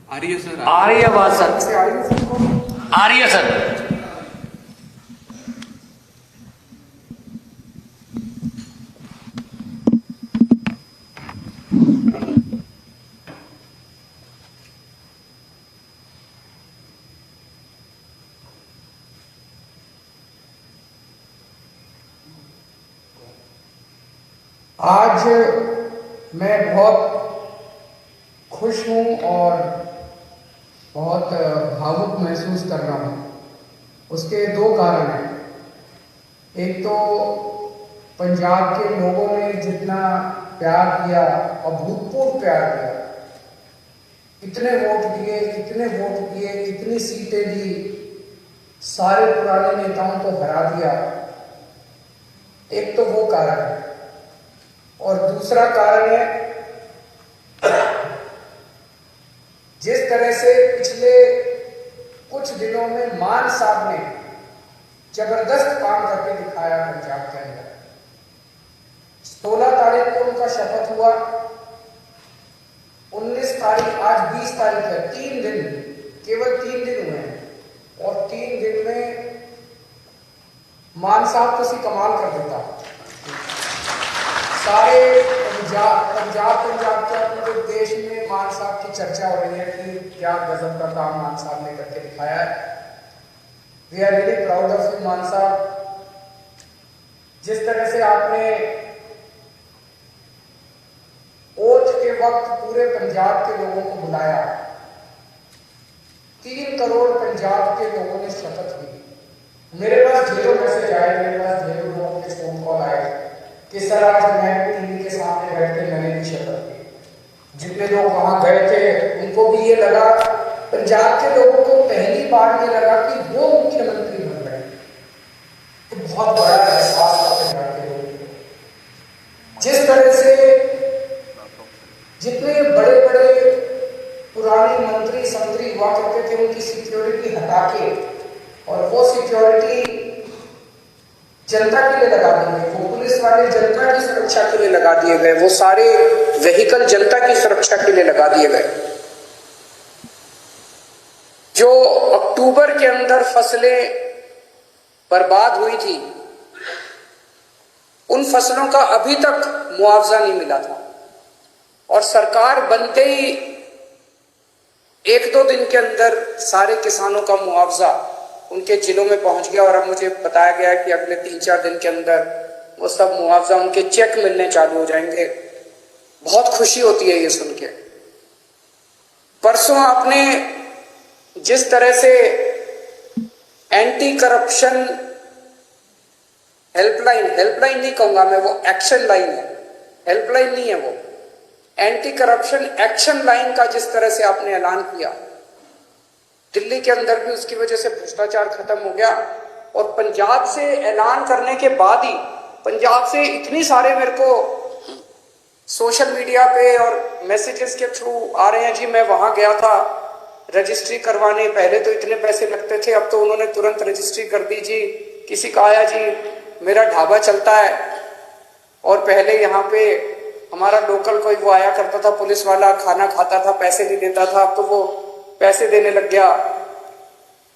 आ रही है सर? आ रही है आवाज सर? आ रही है सबको? आ रही है सर। आज मैं बहुत खुश हूं और बहुत भावुक महसूस कर रहा हूं। उसके दो कारण हैं। एक तो पंजाब के लोगों ने जितना प्यार किया, अभूतपूर्व प्यार किया, इतने वोट दिए, इतनी सीटें दी, सारे पुराने नेताओं को हरा दिया। एक तो वो कारण है। और दूसरा कारण है, जिस तरह से पिछले कुछ दिनों में मान साहब ने जबरदस्त काम करके दिखाया पंजाब के अंदर। 16 तारीख को उनका शपथ हुआ, 19 तारीख, आज 20 तारीख है, 3 दिन, केवल 3 दिन हुए हैं। और 3 दिन में मान साहब किसी कमाल कर देता। सारे पंजाब क्या पूरे देश में मान साहब की चर्चा हो रही है कि क्या गजब का काम मान साहब ने करके दिखाया है। We are really proud of you Mann साहब। जिस तरह से आपने ओथ के वक्त पूरे पंजाब के लोगों को बुलाया, 3 करोड़ पंजाब के लोगों ने शपथ ली। मेरे पास ढेरों मैसेज आए, मेरे पास ढेरों लोगों के फोन कॉल आए कि सर आज मैं टीवी के सामने बैठ के मैंने भी शपथ ली। जितने लोग वहां गए थे उनको भी ये लगा, पंजाब के लोगों को पहली बार ये लगा कि वो मुख्यमंत्री बन रहे हैं। तो बहुत बड़ा एहसास था पंजाब के लोगों को। जिस तरह से जितने बड़े बड़े पुराने मंत्री संतरी हुआ करते थे, उनकी सिक्योरिटी हटा के और वो सिक्योरिटी जनता के लिए लगा दी गई, वो पुलिस वाले जनता की सुरक्षा के लिए लगा दिए गए, वो सारे व्हीकल जनता की सुरक्षा के लिए लगा दिए गए। जो अक्टूबर के अंदर फसलें बर्बाद हुई थी, उन फसलों का अभी तक मुआवजा नहीं मिला था। और सरकार बनते ही 1-2 दिन के अंदर सारे किसानों का मुआवजा उनके जिलों में पहुंच गया। और अब मुझे बताया गया है कि अगले 3-4 दिन के अंदर वो सब मुआवजा उनके चेक मिलने चालू हो जाएंगे। बहुत खुशी होती है ये सुन के। परसों आपने जिस तरह से एंटी करप्शन हेल्पलाइन नहीं कहूंगा मैं, वो एक्शन लाइन है, हेल्पलाइन नहीं है वो, एंटी करप्शन एक्शन लाइन का जिस तरह से आपने ऐलान किया, दिल्ली के अंदर भी उसकी वजह से भ्रष्टाचार खत्म हो गया और पंजाब से ऐलान करने के बाद ही पंजाब से इतनी सारे मेरे को सोशल मीडिया पे और मैसेजेस के थ्रू आ रहे हैं, जी मैं वहां गया था रजिस्ट्री करवाने, पहले तो इतने पैसे लगते थे, अब तो उन्होंने तुरंत रजिस्ट्री कर दी जी। किसी का आया जी मेरा ढाबा चलता है और पहले यहाँ पे हमारा लोकल कोई वो आया करता था पुलिस वाला, खाना खाता था, पैसे नहीं देता था, अब तो वो पैसे देने लग गया।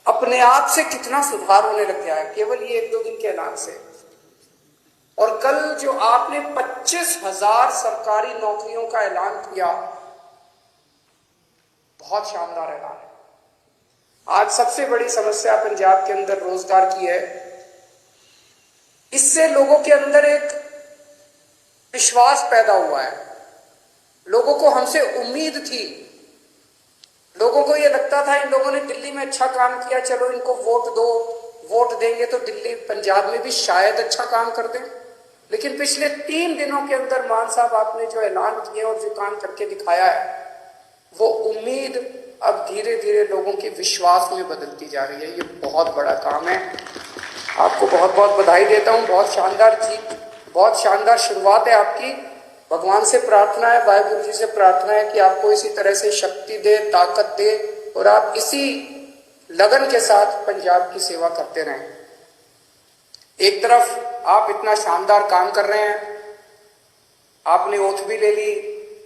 अपने आप से कितना सुधार होने लग गया है केवल ये 1-2 दिन के ऐलान से। और कल जो आपने 25,000 सरकारी नौकरियों का ऐलान किया, बहुत शानदार ऐलान है। आज सबसे बड़ी समस्या पंजाब के अंदर रोजगार की है। इससे लोगों के अंदर एक विश्वास पैदा हुआ है, लोगों को हमसे उम्मीद थी, लोगों को यह लगता था इन लोगों ने दिल्ली में अच्छा काम किया, चलो इनको वोट दो, वोट देंगे तो दिल्ली पंजाब में भी शायद अच्छा काम कर दें। लेकिन पिछले 3 दिनों के अंदर मान साहब आपने जो ऐलान किए और जो काम करके दिखाया है, वो उम्मीद अब धीरे धीरे लोगों के विश्वास में बदलती जा रही है। ये बहुत बड़ा काम है, आपको बहुत बहुत बधाई देता हूँ। बहुत शानदार चीज, बहुत शानदार शुरुआत है आपकी। भगवान से प्रार्थना है, वाहिगुरु जी से प्रार्थना है कि आपको इसी तरह से शक्ति दे, ताकत दे और आप इसी लगन के साथ पंजाब की सेवा करते रहें। एक तरफ आप इतना शानदार काम कर रहे हैं, आपने ओथ भी ले ली,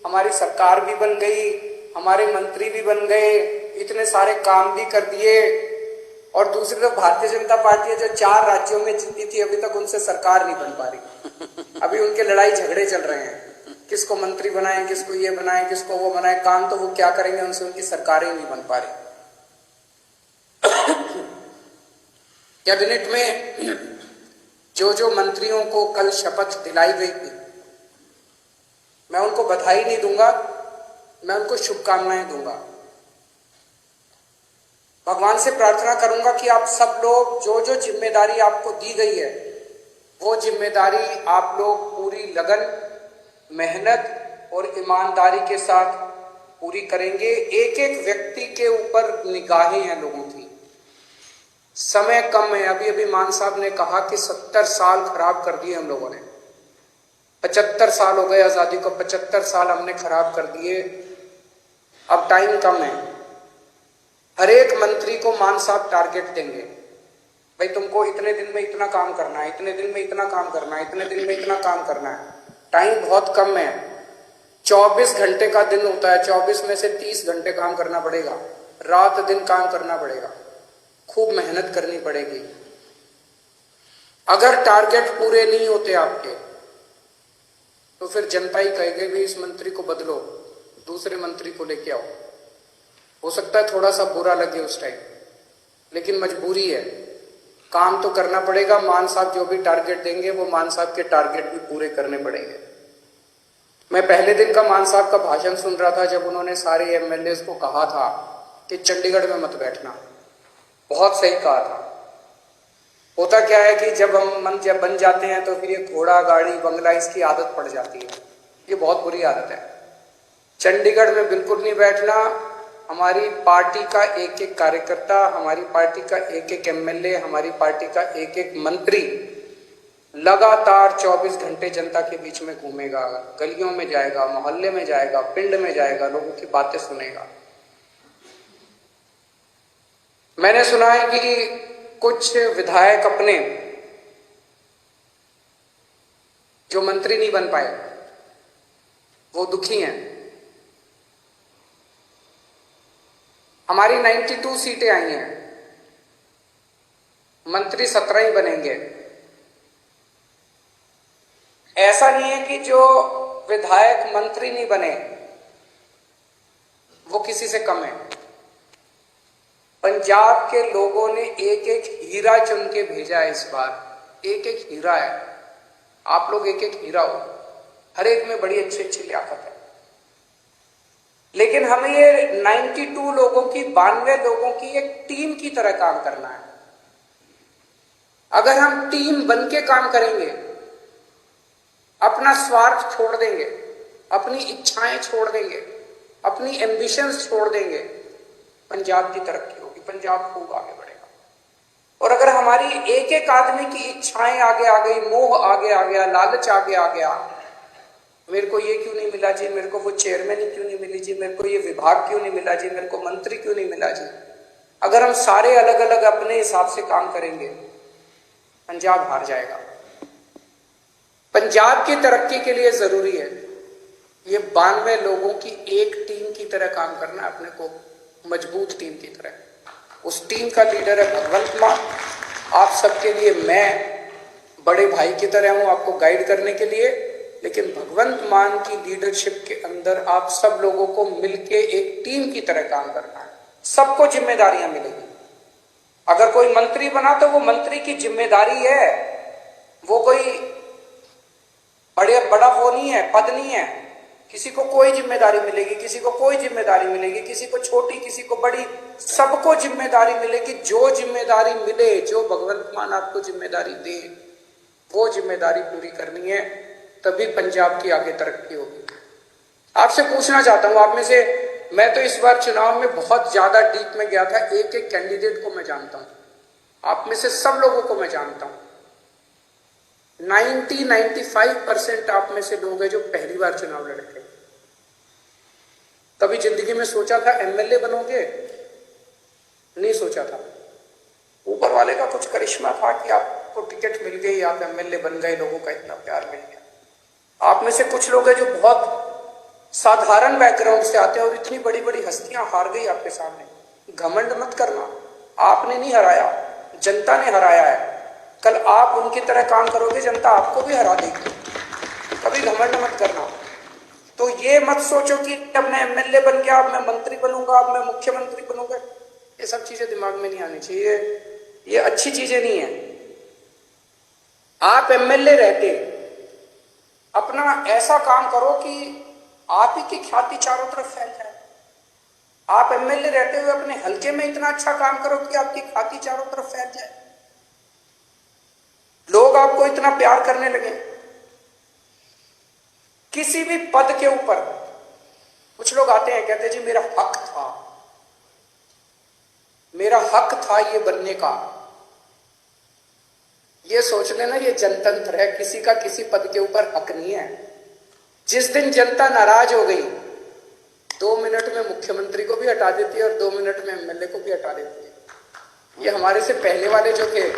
हमारी सरकार भी बन गई, हमारे मंत्री भी बन गए, इतने सारे काम भी कर दिए, और दूसरी तरफ भारतीय जनता पार्टी है जो 4 राज्यों में जीती थी, अभी तक उनसे सरकार नहीं बन पा रही। अभी उनके लड़ाई झगड़े चल रहे हैं, किसको मंत्री बनाएं, किसको ये बनाएं, किसको वो बनाएं। काम तो वो क्या करेंगे, उनसे उनकी सरकारें नहीं बन पा रही। कैबिनेट में जो मंत्रियों को कल शपथ दिलाई गई थी, मैं उनको बधाई नहीं दूंगा, मैं उनको शुभकामनाएं दूंगा। भगवान से प्रार्थना करूंगा कि आप सब लोग जो जिम्मेदारी आपको दी गई है, वो जिम्मेदारी आप लोग पूरी लगन, मेहनत और ईमानदारी के साथ पूरी करेंगे। एक एक व्यक्ति के ऊपर निगाहें हैं लोगों की, समय कम है। अभी मान साहब ने कहा कि 70 साल खराब कर दिए हम लोगों ने, 75 साल हो गए आजादी को, 75 साल हमने खराब कर दिए, अब टाइम कम है। हर एक मंत्री को मान साहब टारगेट देंगे, भाई तुमको इतने दिन में इतना काम करना है, इतने दिन में इतना काम करना है, इतने दिन में इतना काम करना है। टाइम बहुत कम है, 24 घंटे का दिन होता है, 24 में से 30 घंटे काम करना पड़ेगा, रात दिन काम करना पड़ेगा, खूब मेहनत करनी पड़ेगी। अगर टारगेट पूरे नहीं होते आपके, तो फिर जनता ही कहेगी भी इस मंत्री को बदलो, दूसरे मंत्री को लेके आओ। हो सकता है थोड़ा सा बुरा लगे उस टाइम, लेकिन मजबूरी है, काम तो करना पड़ेगा। मान साहब जो भी टारगेट देंगे, वो मान साहब के टारगेट भी पूरे करने पड़ेंगे। मैं पहले दिन का मान साहब का भाषण सुन रहा था, जब उन्होंने सारे एमएलए को कहा था कि चंडीगढ़ में मत बैठना, बहुत सही कहा था। होता क्या है कि जब हम जब बन जाते हैं तो फिर ये घोड़ा गाड़ी बंगला इसकी आदत पड़ जाती है, ये बहुत बुरी आदत है। चंडीगढ़ में बिल्कुल नहीं बैठना। हमारी पार्टी का एक एक कार्यकर्ता, हमारी पार्टी का एक एक एमएलए, हमारी पार्टी का एक एक मंत्री लगातार 24 घंटे जनता के बीच में घूमेगा, गलियों में जाएगा, मोहल्ले में जाएगा, पिंड में जाएगा, लोगों की बातें सुनेगा। मैंने सुना है कि कुछ विधायक अपने जो मंत्री नहीं बन पाए, वो दुखी हैं। हमारी 92 सीटें आई हैं, मंत्री 17 ही बनेंगे। ऐसा नहीं है कि जो विधायक मंत्री नहीं बने वो किसी से कम है। पंजाब के लोगों ने एक एक हीरा चुन के भेजा है इस बार, एक एक हीरा है। आप लोग एक एक हीरा हो, हर एक में बड़ी अच्छी अच्छी लियाकत है। लेकिन हमें ये 92 लोगों की, 92 लोगों की एक टीम की तरह काम करना है। अगर हम टीम बन के काम करेंगे, अपना स्वार्थ छोड़ देंगे, अपनी इच्छाएं छोड़ देंगे, अपनी एम्बिशंस छोड़ देंगे, पंजाब की तरक्की होगी, पंजाब खूब आगे बढ़ेगा। और अगर हमारी एक एक आदमी की इच्छाएं आगे आ गई, मोह आगे आ गया, लालच आगे आ गया, मेरे को ये क्यों नहीं मिला जी, मेरे को वो चेयरमैन ही क्यों नहीं मिली जी, मेरे को ये विभाग क्यों नहीं मिला जी, मेरे को मंत्री क्यों नहीं मिला जी, अगर हम सारे अलग अलग अपने हिसाब से काम करेंगे, पंजाब हार जाएगा। पंजाब की तरक्की के लिए जरूरी है ये 92 लोगों की एक टीम की तरह काम करना, अपने को मजबूत टीम की तरह। उस टीम का लीडर है भगवंत मान। आप सबके लिए मैं बड़े भाई की तरह हूं, आपको गाइड करने के लिए, लेकिन भगवंत मान की लीडरशिप के अंदर आप सब लोगों को मिलके एक टीम की तरह काम करना है। सबको जिम्मेदारियां मिलेगी। अगर कोई मंत्री बना तो वो मंत्री की जिम्मेदारी है, वो कोई बड़ा वो नहीं है, पद नहीं है। किसी को कोई जिम्मेदारी मिलेगी, किसी को कोई जिम्मेदारी मिलेगी, किसी को छोटी, किसी को बड़ी, सबको जिम्मेदारी मिलेगी। जो जिम्मेदारी मिले, जो भगवंत मान आपको जिम्मेदारी दे, वो जिम्मेदारी पूरी करनी है, तभी पंजाब की आगे तरक्की होगी। आपसे पूछना चाहता हूं, आप में से, मैं तो इस बार चुनाव में बहुत ज्यादा डीप में गया था, एक एक कैंडिडेट को मैं जानता हूं, आप में से सब लोगों को मैं जानता हूं। 95% आप में से लोग हैं जो पहली बार चुनाव लड़ रहे। कभी जिंदगी में सोचा था एमएलए बनोगे? नहीं सोचा था। ऊपर वाले का कुछ करिश्मा था कि आपको टिकट मिल गई, आप एमएलए बन गए, लोगों का इतना प्यार मिल गया। आप में से कुछ लोग हैं जो बहुत साधारण बैकग्राउंड से आते हैं और इतनी बड़ी बड़ी हस्तियां हार गई आपके सामने। घमंड मत करना, आपने नहीं हराया, जनता ने हराया है। कल आप उनकी तरह काम करोगे, जनता आपको भी हरा देगी। कभी घमंड मत करना। तो ये मत सोचो कि अब मैं एमएलए बन गया, अब मैं मंत्री बनूंगा, अब मैं मुख्यमंत्री बनूंगा। ये सब चीजें दिमाग में नहीं आनी चाहिए, ये अच्छी चीजें नहीं है। आप एमएलए रहते अपना ऐसा काम करो कि आप ही की ख्याति चारों तरफ फैल जाए। आप एमएलए रहते हुए अपने हलके में इतना अच्छा काम करो कि आपकी ख्याति चारों तरफ फैल जाए, लोग आपको इतना प्यार करने लगे। किसी भी पद के ऊपर कुछ लोग आते हैं, कहते हैं जी मेरा हक था ये बनने का। ये सोच लेना ये जनतंत्र है, किसी का किसी पद के ऊपर हक नहीं है। जिस दिन जनता नाराज हो गई, 2 मिनट में मुख्यमंत्री को भी हटा देती है और 2 मिनट में एमएलए को भी हटा देती है। ये हमारे से पहले वाले जो थे,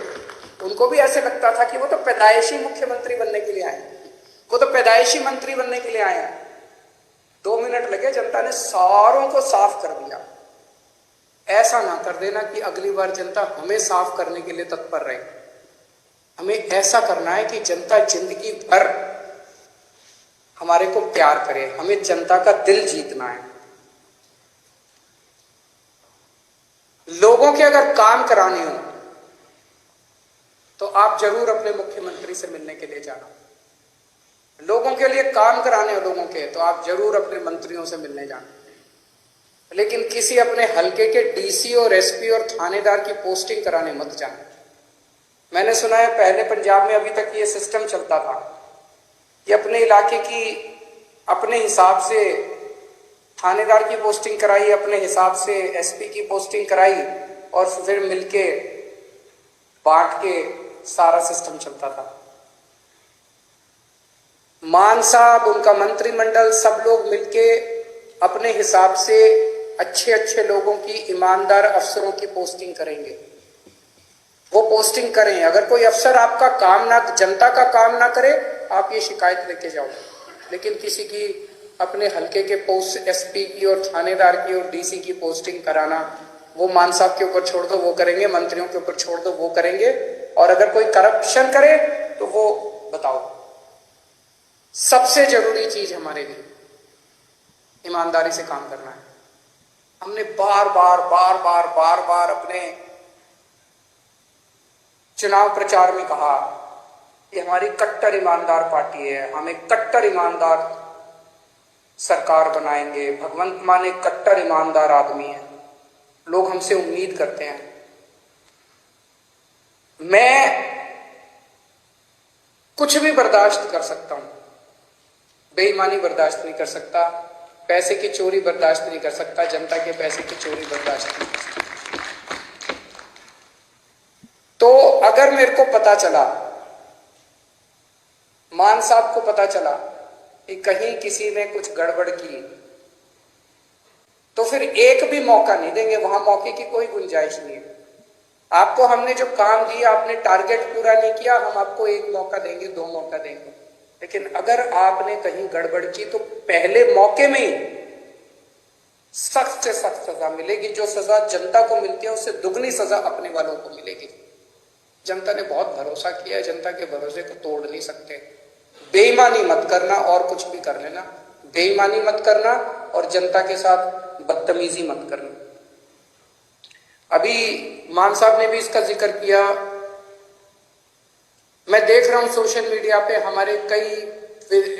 उनको भी ऐसे लगता था कि वो तो पैदाइशी मुख्यमंत्री बनने के लिए आए, वो तो पैदाइशी मंत्री बनने के लिए आए हैं। 2 मिनट लगे, जनता ने सारों को साफ कर दिया। ऐसा ना कर देना कि अगली बार जनता हमें साफ करने के लिए तत्पर रहे। हमें ऐसा करना है कि जनता जिंदगी भर हमारे को प्यार करे, हमें जनता का दिल जीतना है। लोगों के अगर काम कराने हो तो आप जरूर अपने मुख्यमंत्री से मिलने के लिए जाना। लोगों के लिए काम कराने हो लोगों के, तो आप जरूर अपने मंत्रियों से मिलने जाना। लेकिन किसी अपने हलके के डीसी और एसपी और थानेदार की पोस्टिंग कराने मत जाना। मैंने सुना है पहले पंजाब में अभी तक ये सिस्टम चलता था कि अपने इलाके की अपने हिसाब से थानेदार की पोस्टिंग कराई, अपने हिसाब से एसपी की पोस्टिंग कराई और फिर मिलके बांट के सारा सिस्टम चलता था। मान साहब, उनका मंत्रिमंडल, सब लोग मिलके अपने हिसाब से अच्छे अच्छे लोगों की, ईमानदार अफसरों की पोस्टिंग करेंगे। वो पोस्टिंग करें। अगर कोई अफसर आपका काम ना, जनता का काम ना करे, आप ये शिकायत लेके जाओ। लेकिन किसी की अपने हलके के पोस्ट, एसपी की और थानेदार की और डीसी की पोस्टिंग कराना, वो मान साहब के ऊपर छोड़ दो, वो करेंगे। मंत्रियों के ऊपर छोड़ दो, वो करेंगे। और अगर कोई करप्शन करे तो वो बताओ। सबसे जरूरी चीज हमारे लिए ईमानदारी से काम करना है। हमने बार बार अपने चुनाव प्रचार में कहा कि हमारी कट्टर ईमानदार पार्टी है, हम एक कट्टर ईमानदार सरकार बनाएंगे। भगवंत मान एक कट्टर ईमानदार आदमी है, लोग हमसे उम्मीद करते हैं। मैं कुछ भी बर्दाश्त कर सकता हूं, बेईमानी बर्दाश्त नहीं कर सकता, पैसे की चोरी बर्दाश्त नहीं कर सकता, जनता के पैसे की चोरी बर्दाश्त नहीं कर सकता। तो अगर मेरे को पता चला, मान साहब को पता चला कि कहीं किसी ने कुछ गड़बड़ की, तो फिर एक भी मौका नहीं देंगे, वहां मौके की कोई गुंजाइश नहीं है। आपको हमने जो काम दिया, आपने टारगेट पूरा नहीं किया, हम आपको एक मौका देंगे, 2 मौका देंगे, लेकिन अगर आपने कहीं गड़बड़ की तो पहले मौके में ही सख्त से सख्त सजा मिलेगी। जो सजा जनता को मिलती है उससे दुगनी सजा अपने वालों को मिलेगी। जनता ने बहुत भरोसा किया है, जनता के भरोसे को तोड़ नहीं सकते। बेईमानी मत करना, और कुछ भी कर लेना, बेईमानी मत करना और जनता के साथ बदतमीजी मत करना। अभी मान साहब ने भी इसका जिक्र किया। मैं देख रहा हूं सोशल मीडिया पे हमारे कई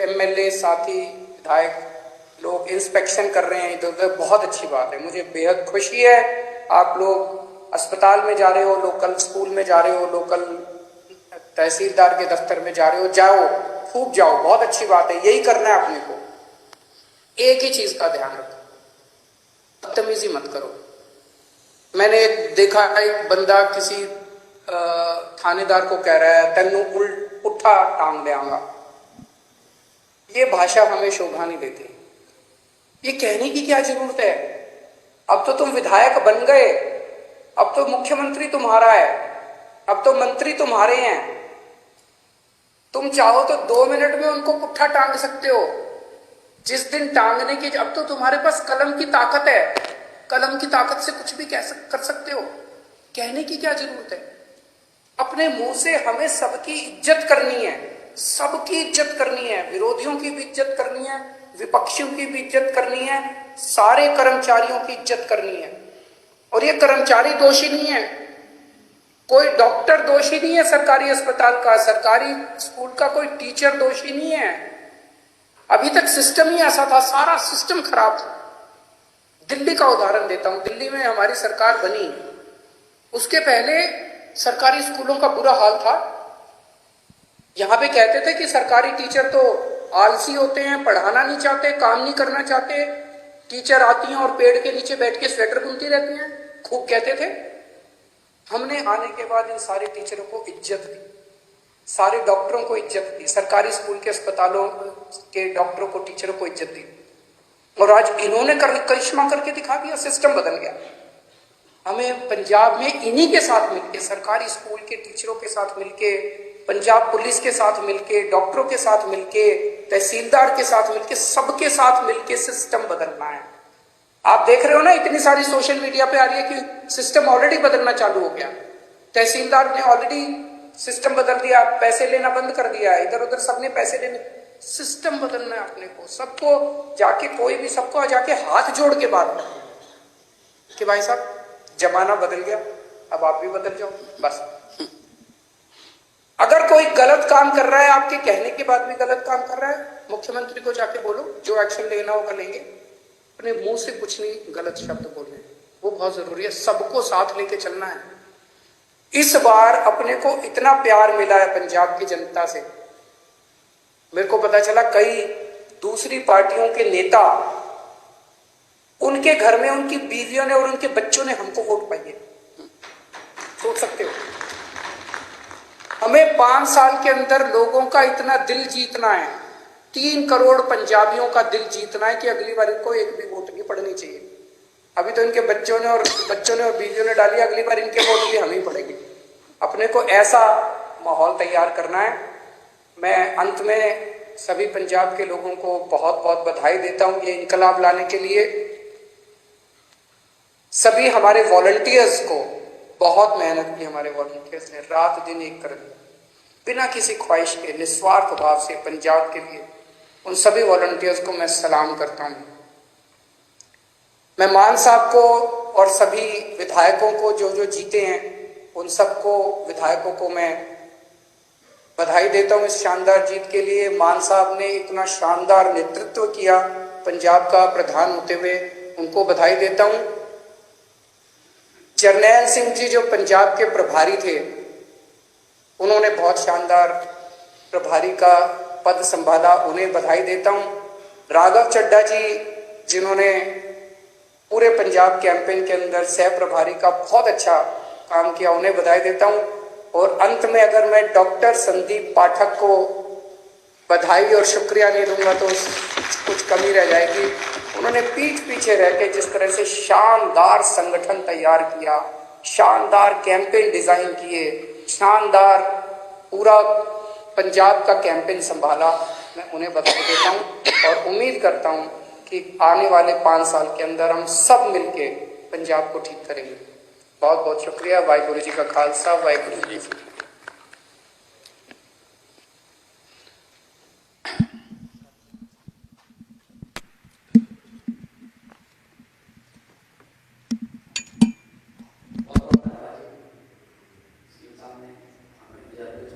एमएलए साथी, विधायक लोग इंस्पेक्शन कर रहे हैं इधर उधर। बहुत अच्छी बात है, मुझे बेहद खुशी है। आप लोग अस्पताल में जा रहे हो, लोकल स्कूल में जा रहे हो, लोकल तहसीलदार के दफ्तर में जा रहे हो, जाओ, खूब जाओ, बहुत अच्छी बात है, यही करना है अपने को। एक ही चीज का ध्यान रखो, बदतमीजी मत करो। मैंने देखा एक बंदा किसी थानेदार को कह रहा है, तेनू पुट्ठा टांग देंगा। ये भाषा हमें शोभा नहीं देती। ये कहने की क्या जरूरत है? अब तो तुम विधायक बन गए, अब तो मुख्यमंत्री तुम्हारा है, अब तो मंत्री तुम्हारे हैं। तुम चाहो तो 2 मिनट में उनको पुट्ठा टांग सकते हो। जिस दिन टांगने की, अब तो तुम्हारे पास कलम की ताकत है, कलम की ताकत से कुछ भी कर सकते हो। कहने की क्या जरूरत है? अपने मुंह से हमें सबकी इज्जत करनी है, सबकी इज्जत करनी है, विरोधियों की भी इज्जत करनी है, विपक्षियों की भी इज्जत करनी है, सारे कर्मचारियों की इज्जत करनी है। और ये कर्मचारी दोषी नहीं है, कोई डॉक्टर दोषी नहीं है सरकारी अस्पताल का, सरकारी स्कूल का कोई टीचर दोषी नहीं है। अभी तक सिस्टम ही ऐसा था, सारा सिस्टम खराब था। दिल्ली का उदाहरण देता हूं, दिल्ली में हमारी सरकार बनी, उसके पहले सरकारी स्कूलों का बुरा हाल था। यहां पे कहते थे कि सरकारी टीचर तो आलसी होते हैं, पढ़ाना नहीं चाहते, काम नहीं करना चाहते। टीचर आती हैं और पेड़ के नीचे बैठ के स्वेटर बुनती रहती हैं, खूब कहते थे। हमने आने के बाद इन सारे टीचरों को इज्जत दी, सारे डॉक्टरों को इज्जत दी, सरकारी स्कूल के अस्पतालों के डॉक्टरों को, टीचरों को इज्जत दी। और आज इन्होंने करिश्मा करके दिखा दिया, सिस्टम बदल गया। हमें पंजाब में इन्हीं के साथ मिलके, सरकारी स्कूल के टीचरों के साथ मिलके, पंजाब पुलिस के साथ मिलके, डॉक्टरों के साथ मिलके, तहसीलदार के साथ मिलके, सबके साथ मिलके सिस्टम बदलना है। आप देख रहे हो ना, इतनी सारी सोशल मीडिया पे आ रही है कि सिस्टम ऑलरेडी बदलना चालू हो गया। तहसीलदार ने ऑलरेडी सिस्टम बदल दिया, पैसे लेना बंद कर दिया, इधर उधर सबने पैसे लेने। सिस्टम बदलना है अपने को, सबको जाके, कोई भी सबको जाके हाथ जोड़ के बात करें कि भाई साहब जमाना बदल गया, अब आप भी बदल जाओ। बस अगर कोई गलत काम कर रहा है, आपके कहने के बाद भी गलत काम कर रहा है, मुख्यमंत्री को जाके बोलो, जो एक्शन लेना होगा लेंगे। अपने मुंह से कुछ नहीं गलत शब्द बोलने, वो बहुत जरूरी है। सबको साथ लेके चलना है। इस बार अपने को इतना प्यार मिला है पंजाब की जनता से। मेरे को पता चला कई दूसरी पार्टियों के नेता, उनके घर में उनकी बीवियों ने और उनके बच्चों ने हमको वोट पाई है। सोच सकते हो, हमें 5 साल के अंदर लोगों का इतना दिल जीतना है, 3 करोड़ पंजाबियों का दिल जीतना है कि अगली बार इनको एक भी वोट नहीं पड़नी चाहिए। अभी तो इनके बच्चों ने और बीवियों ने डाली, अगली बार इनके वोट भी हमें ही पड़ेगी। अपने को ऐसा माहौल तैयार करना है। मैं अंत में सभी पंजाब के लोगों को बहुत बहुत बधाई देता हूं ये इनकलाब लाने के लिए। सभी हमारे वॉलंटियर्स को, बहुत मेहनत की हमारे वॉलंटियर्स ने, रात दिन एक कर दिया, बिना किसी ख्वाहिश के, निस्वार्थ भाव से पंजाब के लिए। उन सभी वॉलंटियर्स को मैं सलाम करता हूं। मैं मान साहब को और सभी विधायकों को जो जीते हैं, उन सबको, विधायकों को मैं बधाई देता हूं इस शानदार जीत के लिए। मान साहब ने इतना शानदार नेतृत्व किया पंजाब का प्रधान होते हुए, उनको बधाई देता हूं। जरनैल सिंह जी जो पंजाब के प्रभारी थे, उन्होंने बहुत शानदार प्रभारी का पद संभाला, उन्हें बधाई देता हूं। राघव चड्ढा जी जिन्होंने पूरे पंजाब कैंपेन के अंदर सह प्रभारी का बहुत अच्छा काम किया, उन्हें बधाई देता हूं। और अंत में अगर मैं डॉक्टर संदीप पाठक को बधाई और शुक्रिया नहीं दूंगा तो कुछ कमी रह जाएगी। उन्होंने पीठ पीछे रह के जिस तरह से शानदार संगठन तैयार किया, शानदार कैंपेन डिजाइन किए, शानदार पूरा पंजाब का कैंपेन संभाला, मैं उन्हें बधाई देता हूं और उम्मीद करता हूं कि आने वाले 5 साल के अंदर हम सब मिलके पंजाब को ठीक करेंगे। बहुत बहुत शुक्रिया। वाहिगुरु जी का खालसा, वाहिगुरु जी की फतेह।